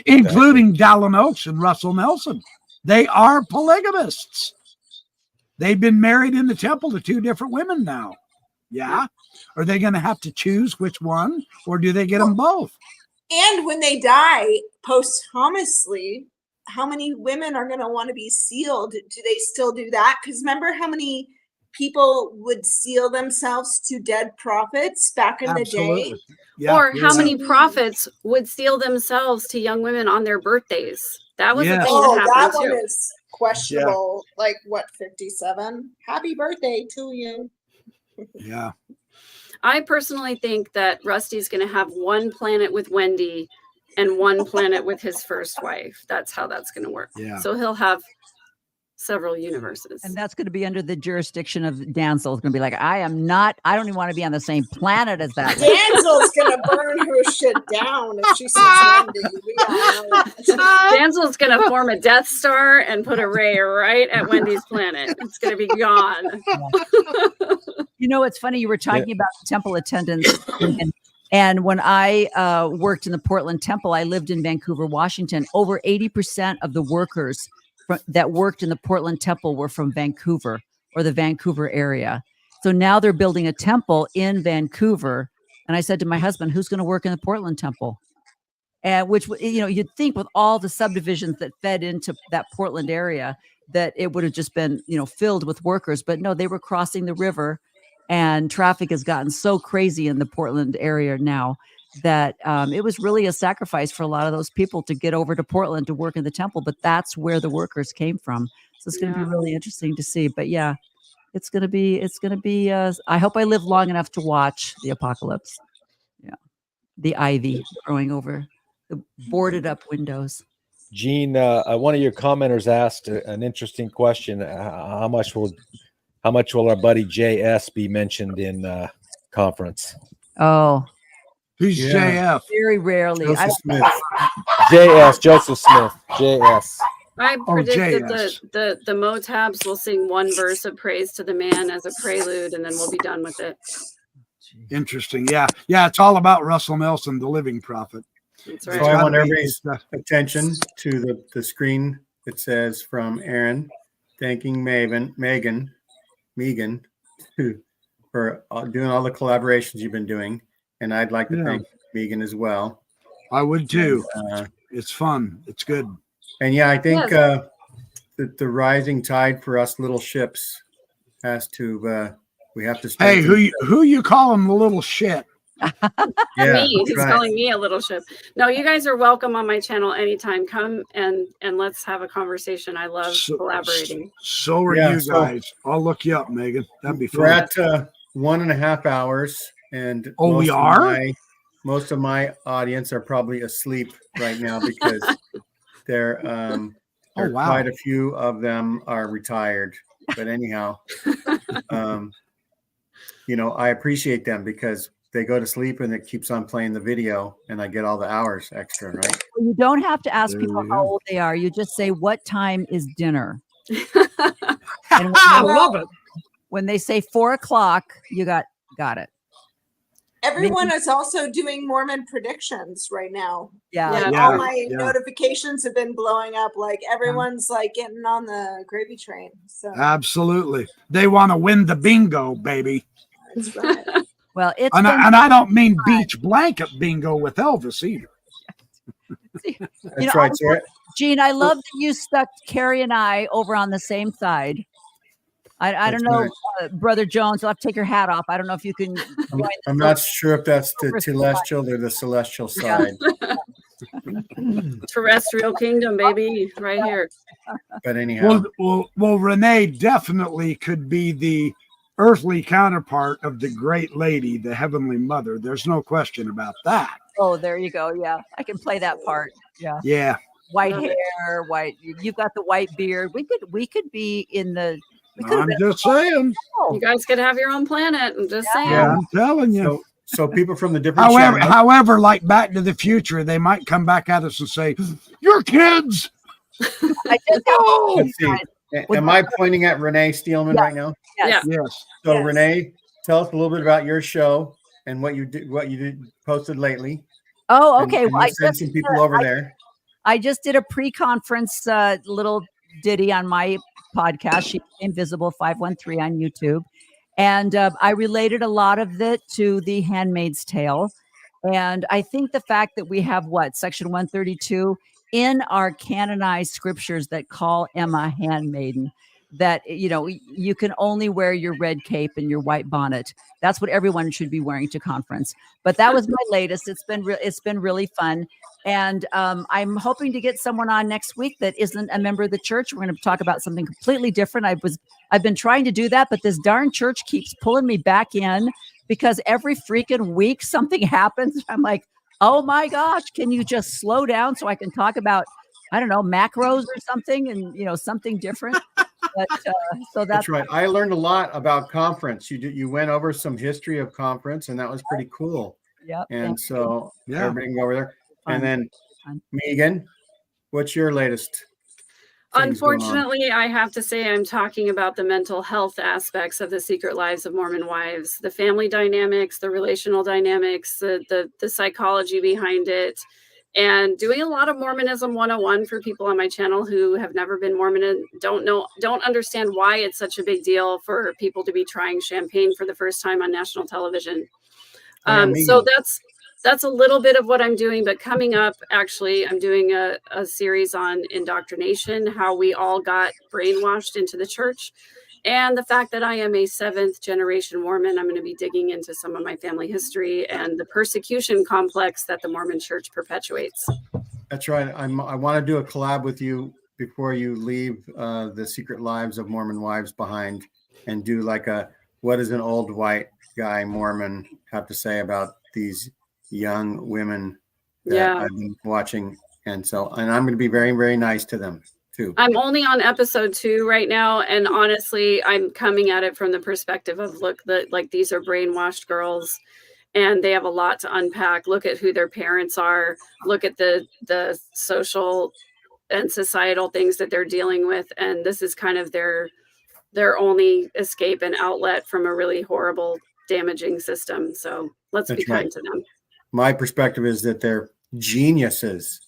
Including Dallin Oaks and Russell Nelson. They are polygamists. They've been married in the temple to 2 different women now. Yeah. Are they going to have to choose which one, or do they get them both? And when they die posthumously, how many women are going to want to be sealed? Do they still do that? Because remember how many people would seal themselves to dead prophets back in the day? Yeah, or how many prophets would seal themselves to young women on their birthdays? That was a thing that happened that too. one is questionable. Like what, 57? Happy birthday to you. Yeah. I personally think that Rusty's going to have one planet with Wendy and one planet with his first wife. That's how that's going to work. Yeah. So he'll have several universes. And that's going to be under the jurisdiction of Danzel. It's going to be like, I don't even want to be on the same planet as that. Danzel's going to burn her shit down if she sees Wendy. We all know that. Danzel's going to form a Death Star and put a ray right at Wendy's planet. It's going to be gone. You know, it's funny. You were talking about temple attendance. And when I worked in the Portland Temple, I lived in Vancouver, Washington. Over 80% of the workers that worked in the Portland Temple were from Vancouver or the Vancouver area. So now they're building a temple in Vancouver. And I said to my husband, who's going to work in the Portland Temple? And which, you know, you'd think with all the subdivisions that fed into that Portland area, that it would have just been, you know, filled with workers. But no, they were crossing the river, and traffic has gotten so crazy in the Portland area now that it was really a sacrifice for a lot of those people to get over to Portland to work in the temple. But that's where the workers came from. So it's going to be really interesting to see. But yeah, it's going to be, I hope I live long enough to watch the apocalypse. Yeah. The ivy growing over the boarded up windows. Gene, one of your commenters asked an interesting question. How much will our buddy JS be mentioned in conference? Oh, who's JF? Very rarely. Joseph Smith. Joseph Smith. JS. I predict that the Motabs will sing one verse of praise to the man as a prelude, and then we'll be done with it. Interesting. Yeah. It's all about Russell Nelson, the living prophet. That's right. So I want everybody's attention to the screen that says from Aaron, thanking Megan for doing all the collaborations you've been doing. And I'd like to thank Megan as well. I would too. It's fun. It's good. And yeah, I think that the rising tide for us little ships has to, we have to stay. Hey, who you calling the little shit? Yeah, Me. He's right. calling me a little ship. No, you guys are welcome on my channel anytime. Come and let's have a conversation. I love collaborating. So are Yeah, you so- guys. I'll look you up, Megan. That'd be We're fun. at 1.5 hours, and Oh, we are? most of my audience are probably asleep right now because they're Oh, wow. quite a few of them are retired. But anyhow, you know, I appreciate them because they go to sleep and it keeps on playing the video, and I get all the hours extra, right? You don't have to ask There people you how go. old they are. You just say, "What time is dinner?" I love it. When they say 4 o'clock, you got it. Everyone is also doing Mormon predictions right now. Yeah. Like Yeah, all my yeah. notifications have been blowing up. Like everyone's like getting on the gravy train. So Absolutely. They want to win the bingo, baby. that's right. Well, it's And been, I don't mean beach blanket bingo with Elvis either. That's right, sir. Gene, I love that you stuck Carrie and I over on the same side. I don't That's know, right. Brother Jones, I'll have to take your hat off. I don't know if you can. I'm not sure if that's the Silver telestial or the celestial Yeah. side. Terrestrial kingdom, baby, right here. But anyhow, Well, Renee definitely could be the earthly counterpart of the great lady, the heavenly mother. There's no question about that. Oh, there you go. Yeah, I can play that part. Yeah, Yeah. white Love it. hair, white. You've got the white beard. We could be in the. We could have I'm been. just saying. You guys could have your own planet. I'm just saying. Yeah, I'm telling you. so people from the different However, like Back to the Future, they might come back at us and say, "Your kids." I just have Let's see. Am I pointing at Renee Steelman right now? Yes. Yes. So Yes. Renee, tell us a little bit about your show and what you did posted lately. Oh, And- okay. and Well, you send some people over there. I just did a pre-conference little ditty on my podcast. She became visible 513 on YouTube, and I related a lot of it to The Handmaid's Tale. And I think the fact that we have section 132 in our canonized scriptures that call Emma handmaiden, that you can only wear your red cape and your white bonnet. That's what everyone should be wearing to conference. But that was my latest. It's been really fun. And I'm hoping to get someone on next week that isn't a member of the church. We're going to talk about something completely different. I've been trying to do that, but this darn church keeps pulling me back in because every freaking week something happens. I'm like, oh my gosh, can you just slow down so I can talk about, I don't know, macros or something, and something different. But so That's right. I learned a lot about conference. You went over some history of conference, and that was pretty cool. Yep. And so Yeah. everybody can go over there. Fun. And then Fun. Megan, what's your latest? things going on? Unfortunately, I have to say I'm talking about the mental health aspects of the Secret Lives of Mormon Wives, the family dynamics, the relational dynamics, the psychology behind it, and doing a lot of Mormonism 101 for people on my channel who have never been Mormon and don't understand why it's such a big deal for people to be trying champagne for the first time on national television. So that's a little bit of what I'm doing, but coming up, actually, I'm doing a series on indoctrination, how we all got brainwashed into the church, and the fact that I am a 7th generation Mormon. I'm going to be digging into some of my family history and the persecution complex that the Mormon church perpetuates. That's right. I want to do a collab with you before you leave the Secret Lives of Mormon Wives behind, and do like what does an old white guy Mormon have to say about these young women that I've been watching. And I'm going to be very, very nice to them too. I'm only on episode 2 right now. And honestly, I'm coming at it from the perspective of these are brainwashed girls and they have a lot to unpack. Look at who their parents are. Look at the social and societal things that they're dealing with. And this is kind of their only escape and outlet from a really horrible, damaging system. So let's be kind to them. My perspective is that they're geniuses.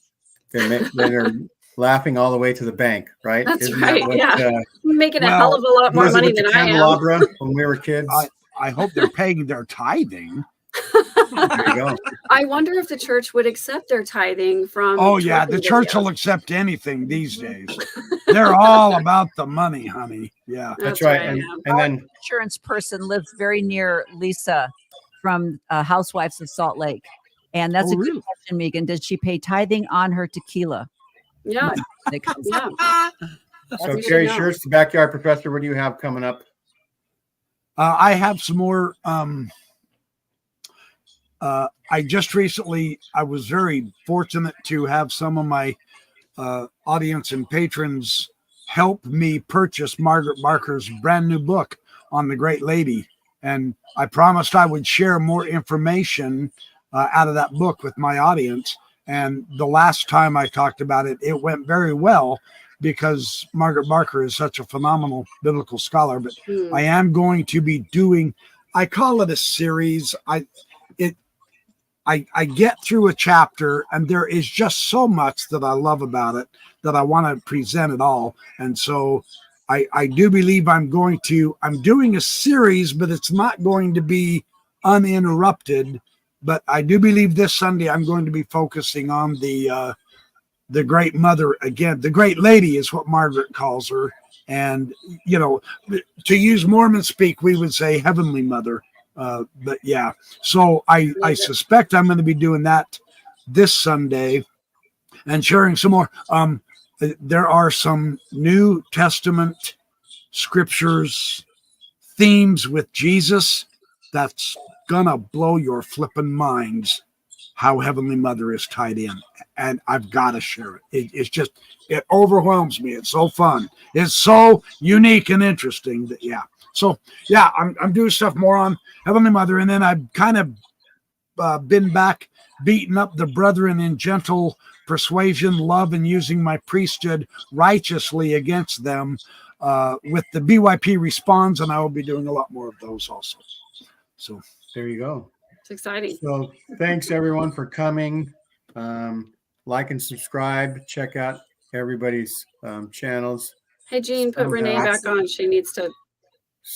They're laughing all the way to the bank, right? That's Isn't right. That what, making a hell of a lot more money than I am. When we were kids. I hope they're paying their tithing. There you go. I wonder if the church would accept their tithing from. Oh yeah, the church will accept anything these days. They're all about the money, honey. Yeah, that's right. And then insurance person lives very near Lisa from Housewives of Salt Lake. And that's Oh, a good really? question, Megan. Did she pay tithing on her tequila? Yeah. That comes Yeah. So good to Carrie know. Schurz, the backyard professor, what do you have coming up? I have some more. I just recently, I was very fortunate to have some of my audience and patrons help me purchase Margaret Barker's brand new book on the Great Lady. And I promised I would share more information out of that book with my audience. And the last time I talked about it, it went very well because Margaret Barker is such a phenomenal biblical scholar. But I am going to be doing, I call it a series. I get through a chapter and there is just so much that I love about it that I want to present it all. And so I do believe I'm doing a series, but it's not going to be uninterrupted. But I do believe this Sunday I'm going to be focusing on the Great Mother again. The Great Lady is what Margaret calls her. And, you know, to use Mormon speak, we would say Heavenly Mother. But yeah, so I suspect I'm going to be doing that this Sunday and sharing some more. There are some New Testament scriptures, themes with Jesus that's gonna blow your flipping minds how Heavenly Mother is tied in. And I've got to share it. It overwhelms me. It's so fun. It's so unique and interesting that, yeah. So yeah, I'm doing stuff more on Heavenly Mother, and then I've kind of been back beating up the brethren in gentle persuasion, love, and using my priesthood righteously against them with the BYP Responds, and I will be doing a lot more of those also. So there you go. It's exciting. So thanks everyone for coming. Like and subscribe. Check out everybody's channels. Hey, Jean, put Renee back on. She needs to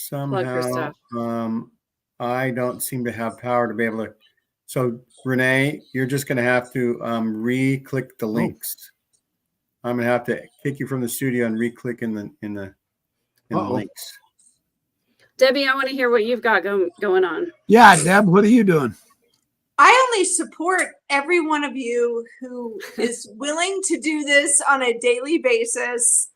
plug her Somehow, stuff. I don't seem to have power to be able to. So Renee, you're just going to have to re-click the links. I'm going to have to kick you from the studio and re-click in the links. Debbie, I want to hear what you've got going on. Yeah, Deb, what are you doing? I only support every one of you who is willing to do this on a daily basis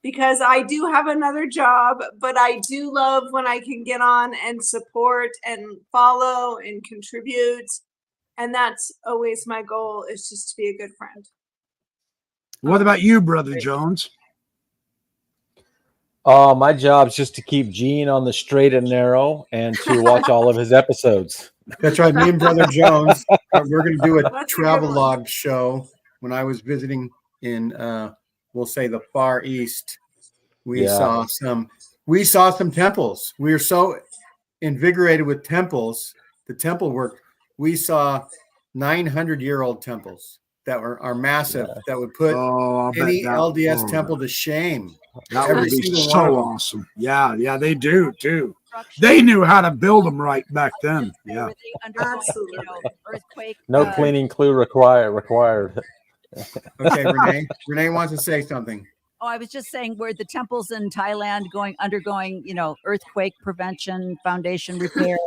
because I do have another job, but I do love when I can get on and support and follow and contribute. And that's always my goal, is just to be a good friend. What about you, Brother Jones? My job's just to keep Gene on the straight and narrow and to watch all of his episodes. That's right. Me and Brother Jones, we're going to do a travel log show. When I was visiting in, we'll say the Far East, we saw some temples. We were so invigorated with temples, the temple work. We saw 900-year-old temples that are massive, that would put any LDS temple to shame. That would be so awesome. Yeah, they do too. They knew how to build them right back then. Yeah, absolutely. Earthquake. No cleaning clue required. Okay, Renee wants to say something. Oh, I was just saying where the temples in Thailand undergoing, earthquake prevention, foundation repair.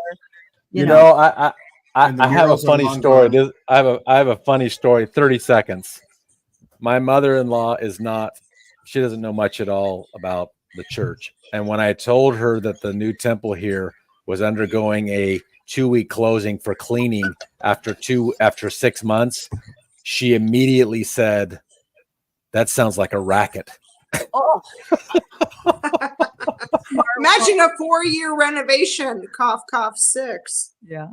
I have a funny story. I have a funny story. 30 seconds. My mother-in-law she doesn't know much at all about the church. And when I told her that the new temple here was undergoing a 2-week closing for cleaning after 6 months, she immediately said, "That sounds like a racket." Oh. Imagine a 4-year renovation. Cough, cough, 6. Yeah.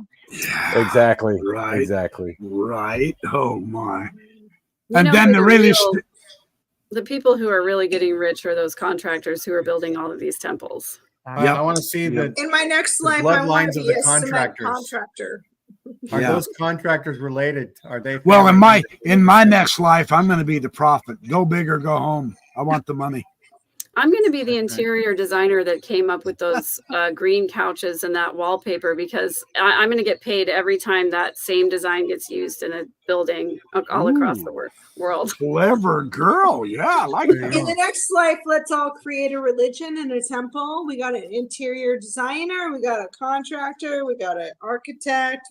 Exactly. Right. Exactly. Right. Oh my. You And know then who the people who are really getting rich are those contractors who are building all of these temples. I want to see In my next life, I want to be a cement contractor. Are those contractors related? Are they? Well, in my next life, I'm going to be the prophet. Go big or go home. I want the money. I'm going to be the interior designer that came up with those green couches and that wallpaper, because I'm going to get paid every time that same design gets used in a building all across the world. Clever girl. Yeah, I like There you that. go. In the next life, let's all create a religion and a temple. We got an interior designer, we got a contractor, we got an architect,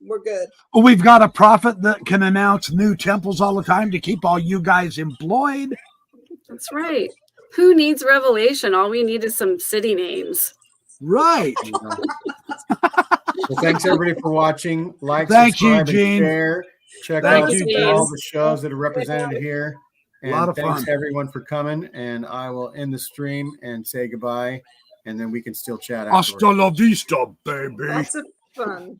we're good. We've got a prophet that can announce new temples all the time to keep all you guys employed. That's right. Who needs revelation? All we need is some city names. Right. Well, thanks everybody for watching. Like, Thank you, subscribe, Gene. and share. Check Thank out you, all Gene. the shows that are represented here. A lot And of thanks fun. everyone for coming. And I will end the stream and say goodbye. And then we can still chat afterwards. Hasta la vista, baby. Lots of fun.